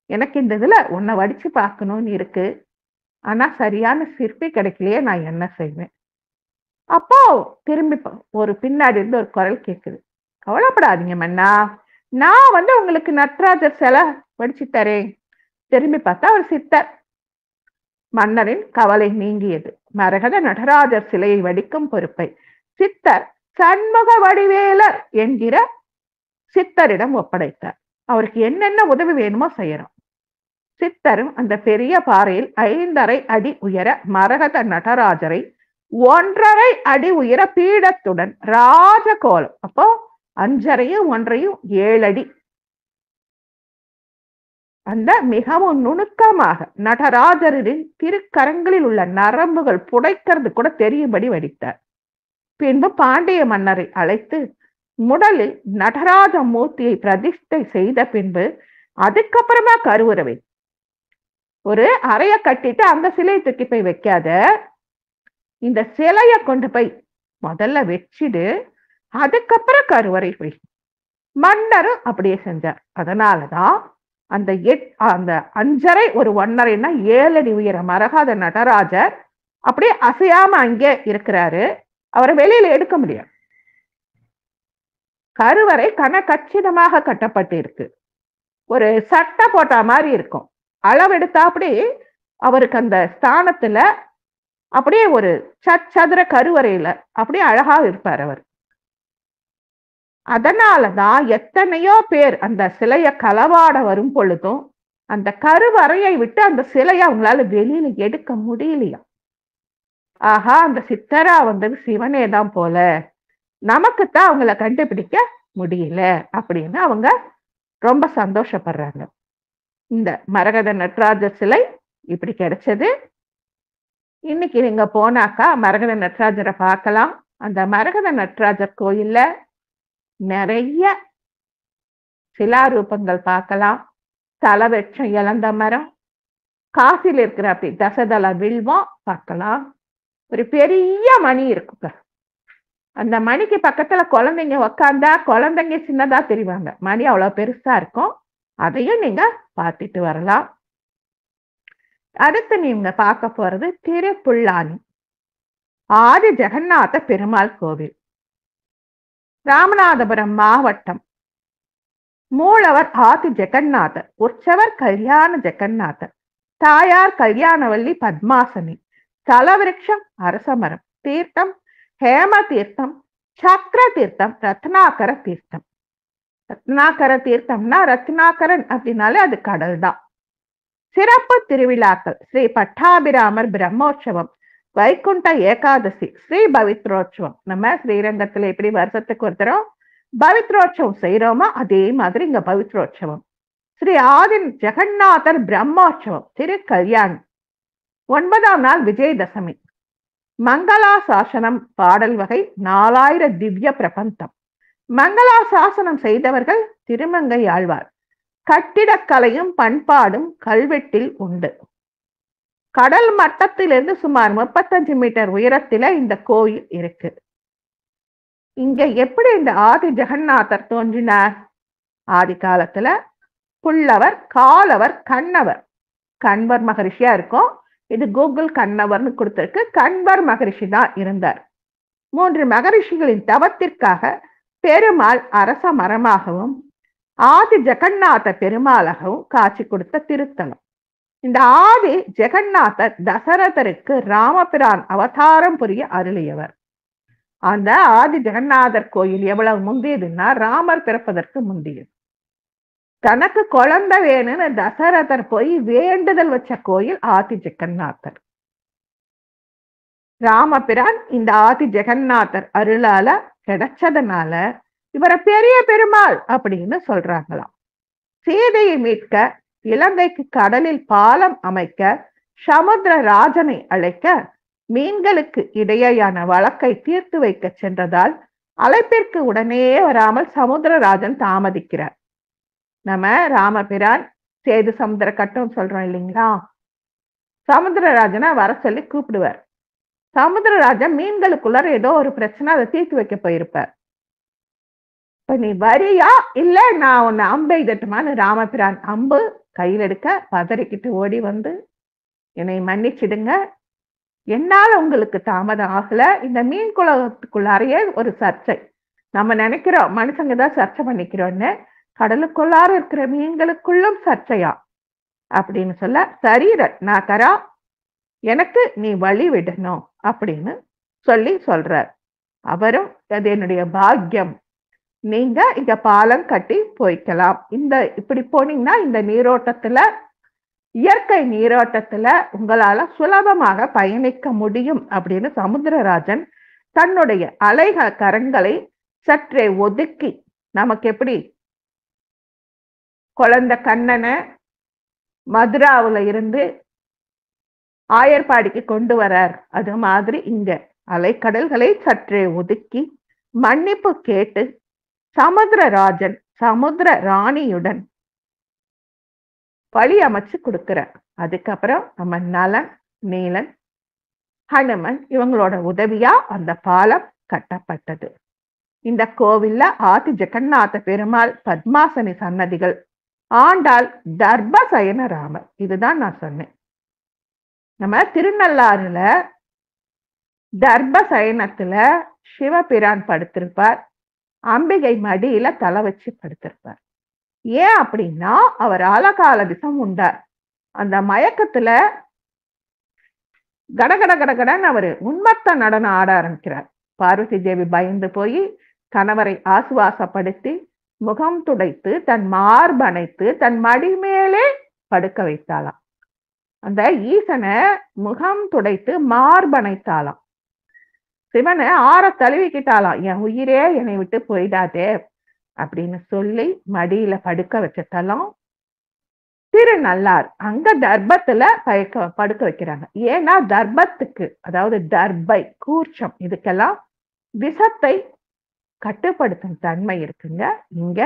எனக்கு இந்த இதுல உன்னை வடிச்சு பார்க்கணும்னு இருக்கு, ஆனா சரியான சிற்பி கிடைக்கலையே, நான் என்ன செய்வேன். அப்போ திரும்பி ஒரு பின்னாடி இருந்து ஒரு குரல் கேட்குது, கவலைப்படாதீங்க மன்னா, நான் உங்களுக்கு நடராஜர் சிலை வடிச்சு தரேன். திரும்பி பார்த்தா ஒரு சித்தர். மன்னரின் கவலை நீங்கியது. மரகத நடராஜர் சிலையை வடிக்கும் பொறுப்பை சித்தர் சண்முக வடிவேலர் என்கிற சித்தரிடம் ஒப்படைத்தார். அவருக்கு என்னென்ன உதவி வேணுமோ செய்யறோம். சித்தரும் அந்த பெரிய பாறையில் 5.5 அடி உயர மரகத நடராஜரை 1.5 அடி உயர பீடத்துடன் ராஜகோலம், அப்போ 5.5யும் 1.5யும் 7 அடி, அந்த மிகவும் நுணுக்கமாக நடராஜரின் திருக்கரங்களில் உள்ள நரம்புகள் புடைக்கிறது கூட தெரியும்படி வடித்தார். பின்பு பாண்டிய மன்னரை அழைத்து முதலில் நடராஜ மூர்த்தியை பிரதிஷ்டை செய்த பின்பு அதுக்கப்புறமா கருவுறவை ஒரு அறைய கட்டிட்டு அங்க சிலையை தூக்கி போய் வைக்காத, இந்த சிலைய கொண்டு போய் முதல்ல வச்சிடு, அதுக்கப்புறம் கருவறை போய். மன்னரும் அப்படியே செஞ்சார். அதனாலதான் அந்த 5.5 ஒரு 1.5ன்னா 7 அடி உயர மரகத நடராஜர் அப்படியே அசையாம அங்கே இருக்கிறாரு. அவரை வெளியில எடுக்க முடியாது. கருவறை கச்சிதமாக கட்டப்பட்டு இருக்கு. ஒரு சட்டை போட்ட மாதிரி இருக்கும். அளவெடுத்தா அப்படி அவருக்கு அந்த ஸ்தானத்துல அப்படியே ஒரு சதுர கருவறையில அப்படியே அழகா இருப்பார் அவர். அதனாலதான் எத்தனையோ பேர் அந்த சிலைய களவாட வரும் பொழுதும் அந்த கருவறையை விட்டு அந்த சிலையை அவங்களால வெளியில எடுக்க முடியலையா. ஆஹா, அந்த சித்தரா வந்தது சிவனே தான் போல, நமக்குத்தான் அவங்கள கண்டுபிடிக்க முடியல அப்படின்னு அவங்க ரொம்ப சந்தோஷப்படுறாங்க. இந்த மரகத நடராஜர் சிலை இப்படி கிடைச்சது. இன்னைக்கு நீங்க போனாக்கா மரகத நடராஜரை பார்க்கலாம். அந்த மரகத நடராஜர் கோயில்ல நிறைய சிலாரூபங்கள் பார்க்கலாம். தலவெற்றம் இளந்த மரம், காசில இருக்கிற அப்படி தசதள வில்வம் பார்க்கலாம். ஒரு பெரிய மணி இருக்குங்க. அந்த மணிக்கு பக்கத்துல குழந்தைங்க உக்காந்தா குழந்தைங்க சின்னதா தெரிவாங்க. மணி அவ்வளவு பெருசா இருக்கும். அதையும் நீங்க பார்த்துட்டு வரலாம். அடுத்து நீங்க பார்க்க போறது திருப்புல்லானி ஆதி ஜெகநாத பெருமாள் கோவில், ராமநாதபுரம் மாவட்டம். மூலவர் ஆதி ஜெகநாதர், உற்சவர் கல்யாண ஜெகநாதர், தாயார் கல்யாணவல்லி பத்மாசனி, தலவிருட்சம் அரசமரம், தீர்த்தம் ஹேம தீர்த்தம், சக்கர தீர்த்தம், ரத்னாகர தீர்த்தம். ரத்னாகர தீர்த்தம்னா ரத்னாகரன் அப்படின்னாலே அது கடல் தான். சிறப்பு திருவிழாக்கள் ஸ்ரீ பட்டாபிராமர் பிரம்மோற்சவம், வைகுண்ட ஏகாதசி, ஸ்ரீ பவித்ரோற்சவம். நம்ம ஸ்ரீரங்கத்துல எப்படி வருஷத்துக்கு ஒரு தரம் பவித்ரோற்சவம் செய்யறோமோ அதே மாதிரி இங்க பவித்ரோற்சவம். ஸ்ரீ ஆதி ஜெகநாதர் பிரம்மோற்சவம், திரு கல்யாணம். 9ஆம் நாள் விஜயதசமி. மங்களாசாசனம் பாடல் வகை 4000 திவ்ய பிரபந்தம். மங்களாசாசனம் செய்தவர்கள் திருமங்கை ஆழ்வார். கட்டிடக்கலையும் பண்பாடும் கல்வெட்டில் உண்டு. கடல் மட்டத்திலிருந்து சுமார் 35 மீட்டர் உயரத்தில இந்த கோயில் இருக்கு. இங்க எப்படி இந்த ஆதி ஜெகநாதர் தோன்றினார்? ஆதி காலத்துல புல்லவர், காலவர், கண்ணவர், கண்வர் மகரிஷியா இருக்கும். இது கூகுள் கண்ணவர்னு கொடுத்திருக்கு. கண்வர் மகரிஷி தான் இருந்தார். 3 மகரிஷிகளின் தவத்திற்காக பெருமாள் அரச மரமாகவும் ஆதி ஜெகநாத பெருமாளாகவும் காட்சி கொடுத்த திருத்தலம். இந்த ஆதி ஜெகநாதர் தசரதருக்கு ராமபிரான் அவதாரம் புரிய அருளியவர். அந்த ஆதி ஜெகநாதர் கோயில் எவ்வளவு முந்தியதுன்னா ராமர் பிறப்பதற்கு முந்தியது. தனக்கு குழந்தை வேணும்னு தசரதர் போய் வேண்டுதல் வச்ச கோயில் ஆதி ஜெகநாதர். ராமபிரான் இந்த ஆதி ஜெகநாதர் அருளால கிடைச்சதுனால இவரை பெரிய பெருமாள் அப்படின்னு சொல்றாங்களாம். சீதையை மீட்க இலங்கைக்கு கடலில் பாலம் அமைக்க சமுத்திர ராஜனை அழைக்க மீன்களுக்கு இடையேயான வழக்கை தீர்த்து வைக்க சென்றதால் அழைப்பிற்கு உடனே வராமல் சமுத்திரராஜன் தாமதிக்கிறார். நம்ம ராமபிரான் சேது சமுத்திர கட்டம் சொல்றோம் இல்லைங்களா, சமுத்திரராஜனை வர சொல்லி கூப்பிடுவார். சமுத்திரராஜன் மீன்களுக்குள்ள ஏதோ ஒரு பிரச்சனை, அதை தீர்த்து வைக்க போயிருப்பார். இப்ப நீ வரியா இல்ல நான் உன்னை அம்பு எய்தட்டுமான்னு ராமபிரான் அம்பு கையில் எடுக்க பதறிக்கிட்டு ஓடி வந்து என்னை மன்னிச்சிடுங்க, என்னால உங்களுக்கு தாமதம் ஆகல. இந்த மீன் குளத்துக்குள்ளாரையே ஒரு சர்ச்சை. நம்ம நினைக்கிறோம் மனுஷங்க தான் சர்ச்சை பண்ணிக்கிறோம்னு. கடலுக்குள்ளார இருக்கிற மீன்களுக்குள்ளும் சர்ச்சையா அப்படின்னு சொல்ல, சரி ரத்னாகரா, எனக்கு நீ வழி விடணும் அப்படின்னு சொல்றார். அவரும் அது என்னுடைய பாக்கியம், நீங்க இங்க பாலம் கட்டி போய்க்கலாம், இந்த இப்படி போனீங்கன்னா இந்த நீரோட்டத்துல, இயற்கை நீரோட்டத்துல உங்களால சுலபமாக பயணிக்க முடியும் அப்படின்னு சமுத்திரராஜன் தன்னுடைய கரங்களை சற்றே ஒதுக்கி, நமக்கு எப்படி குழந்தை கண்ணனை மதுராவுல இருந்து ஆயர்பாடிக்கு கொண்டு வரார், அது மாதிரி இங்க அலைக்கடல்களை சற்றே ஒதுக்கி மன்னிப்பு கேட்டு சமுத்திரராஜன் சமுத்திர ராணியுடன் வழி அமைச்சு கொடுக்கிறார். அதுக்கப்புறம் நம்ம நலன், நீலன், ஹனுமன் இவங்களோட உதவியா அந்த பாலம் கட்டப்பட்டது. இந்த கோவில்ல ஆதி ஜெகநாத பெருமாள், பத்மாசனி சன்னதிகள், ஆண்டாள், தர்பசயன ராமர். இதுதான் நான் சொன்னேன். நம்ம திருநள்ளாறுல தர்பசயனத்துல சிவபிரான் படுத்திருப்பார், அம்பிகை மடியில தலை வச்சு படுத்திருப்பார். ஏன் அப்படின்னா அவர் ஆலகால விஷம் உண்டார். அந்த மயக்கத்துல கடகட கடகடன்னு அவரு உன்மத்த நடனம் ஆட ஆரம்பிக்கிறார். பார்வதி தேவி பயந்து போய் கணவரை ஆசுவாசப்படுத்தி முகம் துடைத்து தன் மார்பனைத்து தன் மடி மேலே படுக்க வைத்தாளாம். அந்த ஈசனை முகம் துடைத்து மார்பனைத்தாளாம். சிவனை ஆற தழுவிக்கிட்டாளாம், என் உயிரே என்னை விட்டு போயிடாதே அப்படின்னு சொல்லி மடியில படுக்க வச்சதெல்லாம் திருநள்ளார். அங்க தர்பத்துல படுக்க வைக்கிறாங்க. ஏன்னா தர்பத்துக்கு, அதாவது தர்பை, கூர்ச்சம், இதுக்கெல்லாம் விஷத்தை கட்டுப்படுத்தும் தன்மை இருக்குங்க. இங்க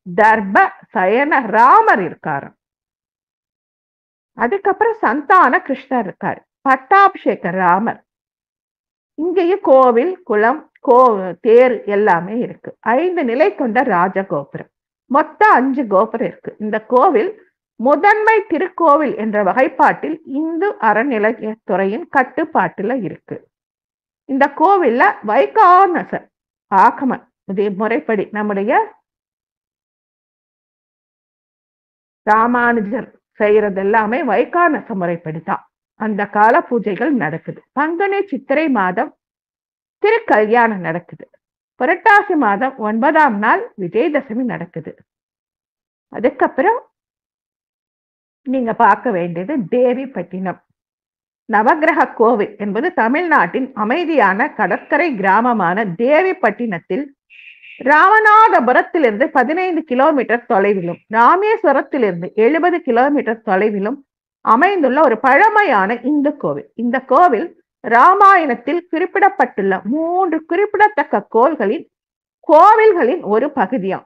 தர்ப சயன ராமர் இருக்காரு. அதுக்கப்புறம் சந்தான கிருஷ்ணர் இருக்காரு, பட்டாபிஷேக ராமர். இங்கேயும் கோவில், குளம், தேர் எல்லாமே இருக்கு. 5 நிலை கொண்ட ராஜகோபுரம், மொத்தம் 5 கோபுரம் இருக்கு. இந்த கோவில் முதன்மை திருக்கோவில் என்ற வகைப்பாட்டில் இந்து அறநிலையத்துறையின் கட்டுப்பாட்டுல இருக்கு. இந்த கோவில்ல வைகானச ஆகம முறைப்படி நம்முடைய ராமானுஜர் செய்யறது எல்லாமே வைகானச முறைப்படிதான் அந்த கால பூஜைகள் நடக்குது. பங்குனி சித்திரை மாதம் திருக்கல்யாணம் நடக்குது. புரட்டாசி மாதம் 9ஆம் நாள் விஜயதசமி நடக்குது. அதுக்கப்புறம் நீங்க பார்க்க வேண்டியது தேவிப்பட்டினம். நவகிரக கோவில் என்பது தமிழ்நாட்டின் அமைதியான கடற்கரை கிராமமான தேவிப்பட்டினத்தில் ராமநாதபுரத்திலிருந்து 15 கிலோமீட்டர் தொலைவிலும் ராமேஸ்வரத்திலிருந்து 70 கிலோமீட்டர் தொலைவிலும் அமைந்துள்ள ஒரு பழமையான இந்து கோவில். இந்த கோவில் ராமாயணத்தில் குறிப்பிடப்பட்டுள்ள 3 குறிப்பிடத்தக்க கோவில்களின் ஒரு பகுதியாம்.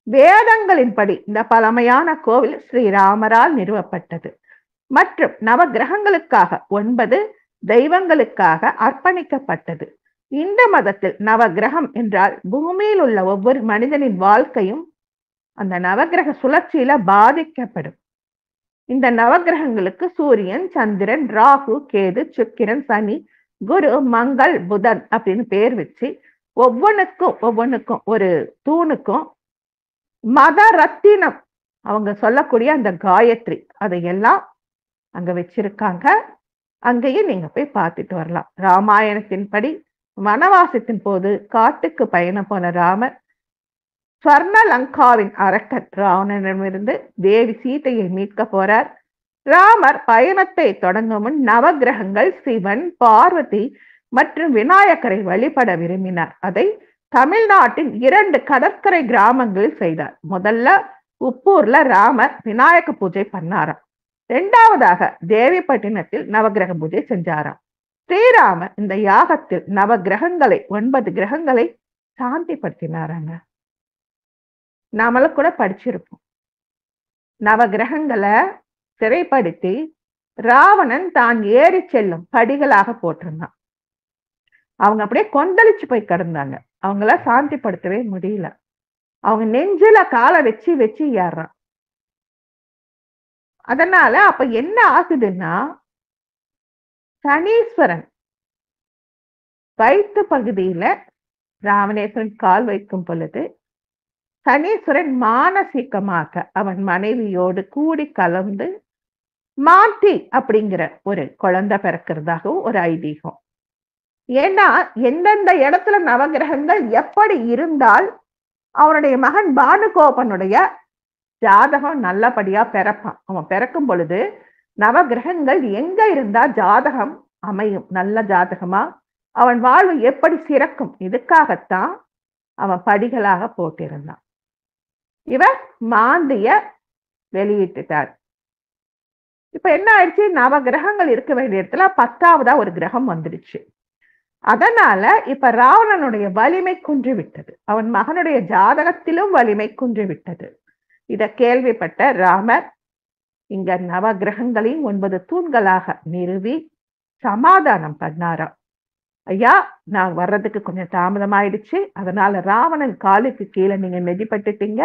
வேதங்களின்படி இந்த பழமையான கோவில் ஸ்ரீராமரால் நிறுவப்பட்டது மற்றும் நவகிரகங்களுக்காக 9 தெய்வங்களுக்காக அர்ப்பணிக்கப்பட்டது. இந்து மதத்தில் நவகிரகம் என்றால் பூமியில் உள்ள ஒவ்வொரு மனிதனின் வாழ்க்கையும் அந்த நவகிரக சுழற்சியில பாதிக்கப்படும். இந்த நவகிரகங்களுக்கு சூரியன், சந்திரன், ராகு, கேது, சுக்கிரன், சனி, குரு, மங்கள், புதன் அப்படின்னு பேர் வச்சு ஒவ்வொன்றுக்கும் ஒரு தூணுக்கும் மத ரத்தினம், அவங்க சொல்லக்கூடிய அந்த காயத்ரி, அதையெல்லாம் அங்க வச்சிருக்காங்க. அங்கேயும் நீங்க போய் பார்த்துட்டு வரலாம். ராமாயணத்தின்படி வனவாசத்தின் போது காட்டுக்கு பயணம் போன ராமர் ஸ்வர்ண லங்காவின் அரக்கன் ராவணனிடமிருந்து தேவி சீதையை மீட்க போறார். ராமர் பயணத்தை தொடங்கும் முன் நவகிரகங்கள் சிவன், பார்வதி மற்றும் விநாயகரை வழிபட விரும்பினார். அதை தமிழ்நாட்டின் 2 கடற்கரை கிராமங்களில் செய்தார். முதல்ல உப்பூர்ல ராமர் விநாயக பூஜை பண்ணாராம். 2வதாக தேவிப்பட்டினத்தில் நவகிரக பூஜை செஞ்சாராம். ஸ்ரீராமர் இந்த யாகத்தில் நவகிரகங்களை 9 கிரகங்களை சாந்திப்படுத்தினாராங்க. நாமளும் கூட படிச்சிருப்போம். நவகிரகங்களை சிறைப்படுத்தி ராவணன் தான் ஏறி செல்லும் படிகளாக போட்டிருந்தான். அவங்க அப்படியே கொந்தளிச்சு போய் கிடந்தாங்க. அவங்கள சாந்திப்படுத்தவே முடியல. அவங்க நெஞ்சில காலை வச்சு ஏறான். அதனால அப்ப என்ன ஆகுதுன்னா, சனீஸ்வரன் வயிற்று பகுதியில ராவணேஸ்வரன் கால் வைக்கும் பொழுது சனீஸ்வரன் மானசீகமாக அவன் மனைவியோடு கூடி கலந்து மாத்தி அப்படிங்கிற ஒரு குழந்தை பிறக்கிறதாகவும் ஒரு ஐதீகம். ஏன்னா எந்தெந்த இடத்துல நவகிரகங்கள் எப்படி இருந்தால் அவனுடைய மகன் பானுகோபனுடைய ஜாதகம் நல்லபடியா பிறப்பான். அவன் பிறக்கும் பொழுது நவகிரகங்கள் எங்க இருந்தா ஜாதகம் அமையும், நல்ல ஜாதகமா அவன் வாழ்வு எப்படி சிறக்கும், இதுக்காகத்தான் அவன் படிகளாக போட்டிருந்தான். இவன் மாந்திய வெளியிட்டுட்டார். இப்ப என்ன ஆயிடுச்சு, நவகிரகங்கள் இருக்க வேண்டிய இடத்துல 10ஆவதா ஒரு கிரகம் வந்துடுச்சு. அதனால இப்ப ராவணனுடைய வலிமை குன்றி விட்டது, அவன் மகனுடைய ஜாதகத்திலும் வலிமை குன்றி விட்டது. இத கேள்விப்பட்ட ராமர் இங்க நவகிரகங்களையும் 9 தூண்களாக நிறுவி சமாதானம் பண்ணாராம். ஐயா, நான் வர்றதுக்கு கொஞ்சம் தாமதமாயிடுச்சு, அதனால ராவணன் காலுக்கு கீழே நீங்க மெதிப்பட்டுட்டீங்க,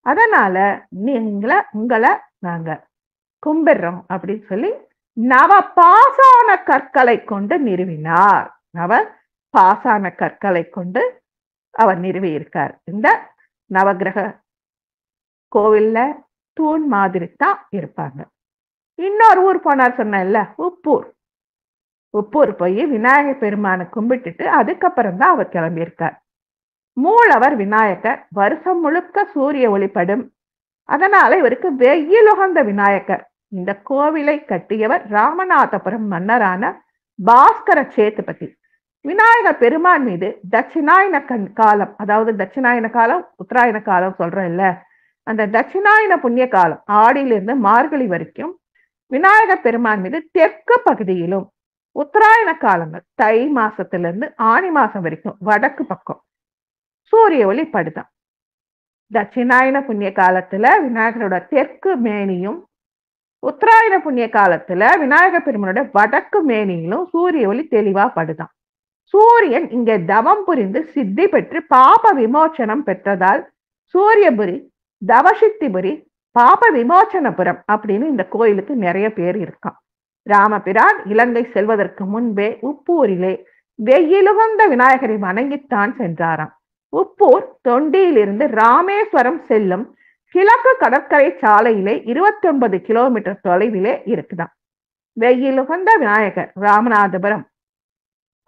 அதனால உங்களை நாங்க கும்பிடுறோம் அப்படின்னு சொல்லி நவ பாசான கற்களை கொண்டு நிறுவினார். நவ பாசான கற்களை கொண்டு அவர் நிறுவி இருக்கார். இந்த நவகிரக கோவில்ல தூண் மாதிரி தான் இருப்பாங்க. இன்னொரு ஊர் போனார் சொன்னேன்ல, உப்பூர். உப்பூர் போய் விநாயகர் பெருமானை கும்பிட்டுட்டு அதுக்கப்புறம் தான் அவர் கிளம்பியிருக்கார். மூலவர் விநாயகர் வருஷம் முழுக்க சூரிய ஒளிப்படும், அதனால இவருக்கு வெயில் உகந்த விநாயகர். இந்த கோவிலை கட்டியவர் ராமநாதபுரம் மன்னரான பாஸ்கர சேதுபதி. விநாயகர் பெருமான் மீது தட்சிணாயன காலம், அதாவது தட்சிணாயன காலம் உத்தராயண காலம் சொல்றோம் இல்ல, அந்த தட்சிணாயன புண்ணிய காலம் ஆடியிலிருந்து மார்கழி வரைக்கும் விநாயகர் பெருமான் மீது தெற்கு பகுதியிலும், உத்தராயண காலங்கள் தை மாசத்திலிருந்து ஆணி மாசம் வரைக்கும் வடக்கு பக்கம் சூரிய ஒளி படுதான். தட்சிணாயன புண்ணிய காலத்துல விநாயகரோட தெற்கு மேனியும், உத்தராயண புண்ணிய காலத்துல விநாயகர் பெருமானோட வடக்கு மேனியிலும் சூரிய ஒளி தெளிவா படுதான். சூரியன் இங்கே தவம் புரிந்து சித்தி பெற்று பாப விமோச்சனம் பெற்றதால் சூரியபுரி, தவசித்திபுரி, பாப விமோச்சனபுரம் அப்படின்னு இந்த கோயிலுக்கு நிறைய பேர் இருக்கான். ராமபிரான் இலங்கை செல்வதற்கு முன்பே உப்பூரிலே வெயிலுகந்த விநாயகரை வணங்கித்தான் சென்றாராம். உப்பூர் தொண்டியிலிருந்து ராமேஸ்வரம் செல்லும் கிழக்கு கடற்கரை சாலையிலே 29 கிலோமீட்டர் தொலைவிலே இருக்குதான். வெயிலுகந்த விநாயகர் ராமநாதபுரம்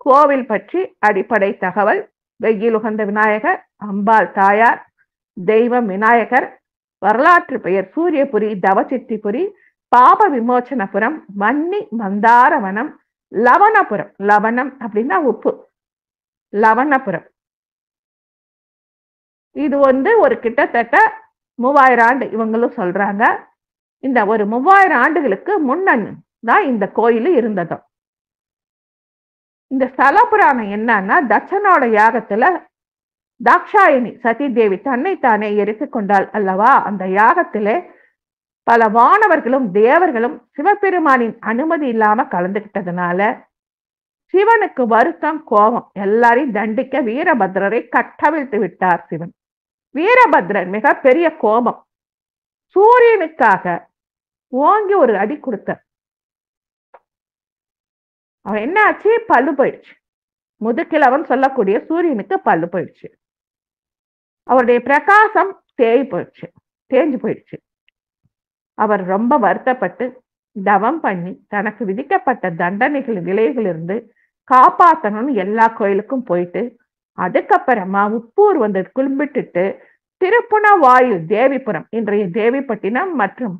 கோவில் பற்றி அடிப்படை தகவல். வெயிலுகந்த விநாயகர், அம்பாள் தாயார், தெய்வம் விநாயகர், வரலாற்று பெயர் சூரியபுரி, தவசித்திபுரி, பாப விமோச்சனபுரம், வன்னி மந்தாரவனம், லவணபுரம். லவணம் அப்படின்னா உப்பு, லவணபுரம். இது ஒரு கிட்டத்தட்ட 3000 ஆண்டு இவங்களும் சொல்றாங்க. இந்த ஒரு 3000 ஆண்டுகளுக்கு முன்னன் தான் இந்த கோயில் இருந்ததும். இந்த ஸ்தல புராணம் என்னன்னா, தட்சனோட யாகத்துல தாக்ஷாயினி சதி தேவி தன்னைத்தானே எரித்து கொண்டாள் அல்லவா. அந்த யாகத்திலே பல வானவர்களும் தேவர்களும் சிவபெருமானின் அனுமதி இல்லாம கலந்துகிட்டதுனால சிவனுக்கு வருத்தம், கோபம், எல்லாரையும் தண்டிக்க வீரபத்ரரை கட்டவிழ்த்து விட்டார் சிவன். வீரபத்ரன் மிக பெரிய கோபம், சூரியனுக்காக ஓங்கி ஒரு அடி கொடுத்த. அவன் என்ன ஆச்சு, பல்லு போயிடுச்சு. முதுகிழவன் சொல்லக்கூடிய சூரியனுக்கு பல்லு போயிடுச்சு. அவருடைய பிரகாசம் தேஞ்சு போயிடுச்சு. அவர் ரொம்ப வருத்தப்பட்டு தவம் பண்ணி தனக்கு விதிக்கப்பட்ட தண்டனைகள் விலைகளிலிருந்து காப்பாற்றணும்னு எல்லா கோயிலுக்கும் போயிட்டு அதுக்கப்புறமா உப்பூர் கும்பிட்டுட்டு திருப்புணவாயில் தேவிபுரம், இன்றைய தேவிப்பட்டினம் மற்றும்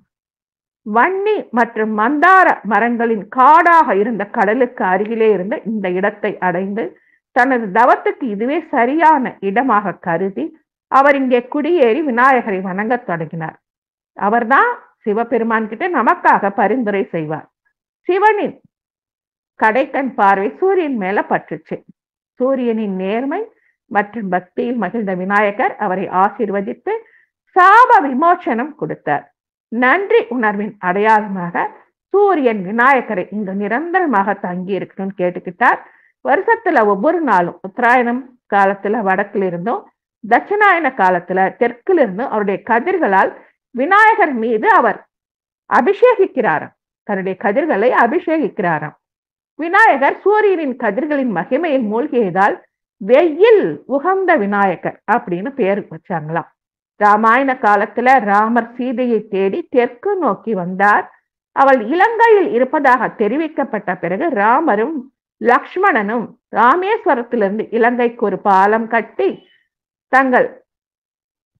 வன்னி மற்றும் மந்தார மரங்களின் காடாக இருந்த கடலுக்கு அருகிலே இருந்த இந்த இடத்தை அடைந்து தனது தவத்துக்கு இதுவே சரியான இடமாக கருதி அவர் இங்கே குடியேறி விநாயகரை வணங்க தொடங்கினார். அவர்தான் சிவபெருமான் கிட்ட நமக்காக பரிந்துரை செய்வார். சிவனின் கடைக்கண் பார்வை சூரியன் மேல பற்றுச்சு. சூரியனின் நேர்மை மற்றும் பக்தியில் மகிழ்ந்த விநாயகர் அவரை ஆசீர்வதித்து சாப விமோச்சனம் கொடுத்தார். நன்றி உணர்வின் அடையாளமாக சூரியன் விநாயகரை இங்கு நிரந்தரமாக தங்கி இருக்கணும்னு கேட்டுக்கிட்டார். வருஷத்துல ஒவ்வொரு நாளும் உத்தராயணம் காலத்துல வடக்குல இருந்தும் தட்சிணாயன காலத்துல தெற்குல இருந்தும் அவருடைய கதிர்களால் விநாயகர் மீது அவர் அபிஷேகிக்கிறாராம், தன்னுடைய கதிர்களை அபிஷேகிக்கிறாராம். விநாயகர் சூரியனின் கதிர்களின் மகிமையில் மூழ்கியதால் வெயில் உகந்த விநாயகர் அப்படின்னு பேர் வச்சாங்களாம். ராமாயண காலத்துல ராமர் சீதையை தேடி தெற்கு நோக்கி வந்தார். அவள் இலங்கையில் இருப்பதாக தெரிவிக்கப்பட்ட பிறகு ராமரும் லக்ஷ்மணனும் ராமேஸ்வரத்திலிருந்து இலங்கைக்கு ஒரு பாலம் கட்டி தங்கள்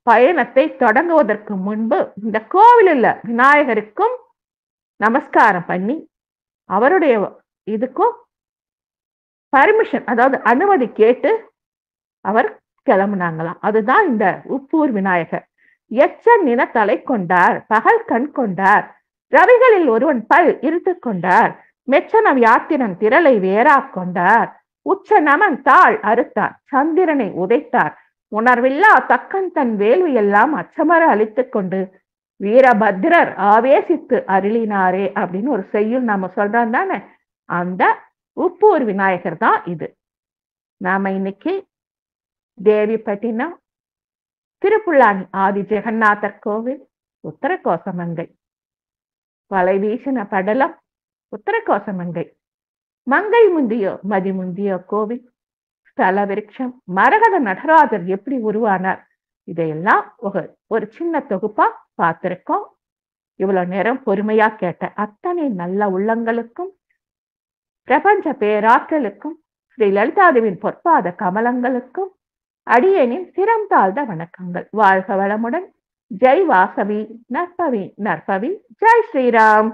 பயணத்தை தொடங்குவதற்கு முன்பு இந்த கோவிலில் விநாயகருக்கும் நமஸ்காரம் பண்ணி அவருடைய இதுக்கும் பர்மிஷன், அதாவது அனுமதி கேட்டு அவர் கிளம்புனாங்களாம். அதுதான் இந்த உப்பூர் விநாயகர். எச்ச நின தலை கொண்டார், பகல் கண் கொண்டார், ரவிகளில் ஒருவன் பல் இருத்து கொண்டார், மெச்சன வியாத்திரன் திரளை வேறா கொண்டார், உச்ச நமன் தாள் அறுத்தார், சந்திரனை உதைத்தார், உணர்வில்லா தக்கன் தன் வேள்வி எல்லாம் அச்சமர அழித்துக் கொண்டு வீரபத்ரர் ஆவேசித்து அருளினாரே அப்படின்னு ஒரு செய்யுள் நாம சொல்றோம் தானே, அந்த உப்பூர் விநாயகர் தான் இது. நாம இன்னைக்கு தேவிப்பட்டினம் திருப்புல்லானி ஆதி ஜெகநாதர் கோவில், உத்தரகோசமங்கை, வலை வீசின படலம் உத்தரகோசமங்கை, மங்கை முந்தியோ மதி முந்தியோ கோவில், ஸ்தல விருட்சம், மரகத நடராஜர் எப்படி உருவானார், இதையெல்லாம் ஒரு சின்ன தொகுப்பா பார்த்திருக்கோம். இவ்வளவு நேரம் பொறுமையா கேட்ட அத்தனை நல்ல உள்ளங்களுக்கும் பிரபஞ்ச பேராற்றலுக்கும் ஸ்ரீ லலிதாதேவியின் பொற்பாத கமலங்களுக்கும் அடியேனின் சிரம் தாழ்ந்த வணக்கங்கள். வாழ்க வளமுடன். ஜெய் வாசவி நற்பவி நற்பவி. ஜெய் ஸ்ரீராம்.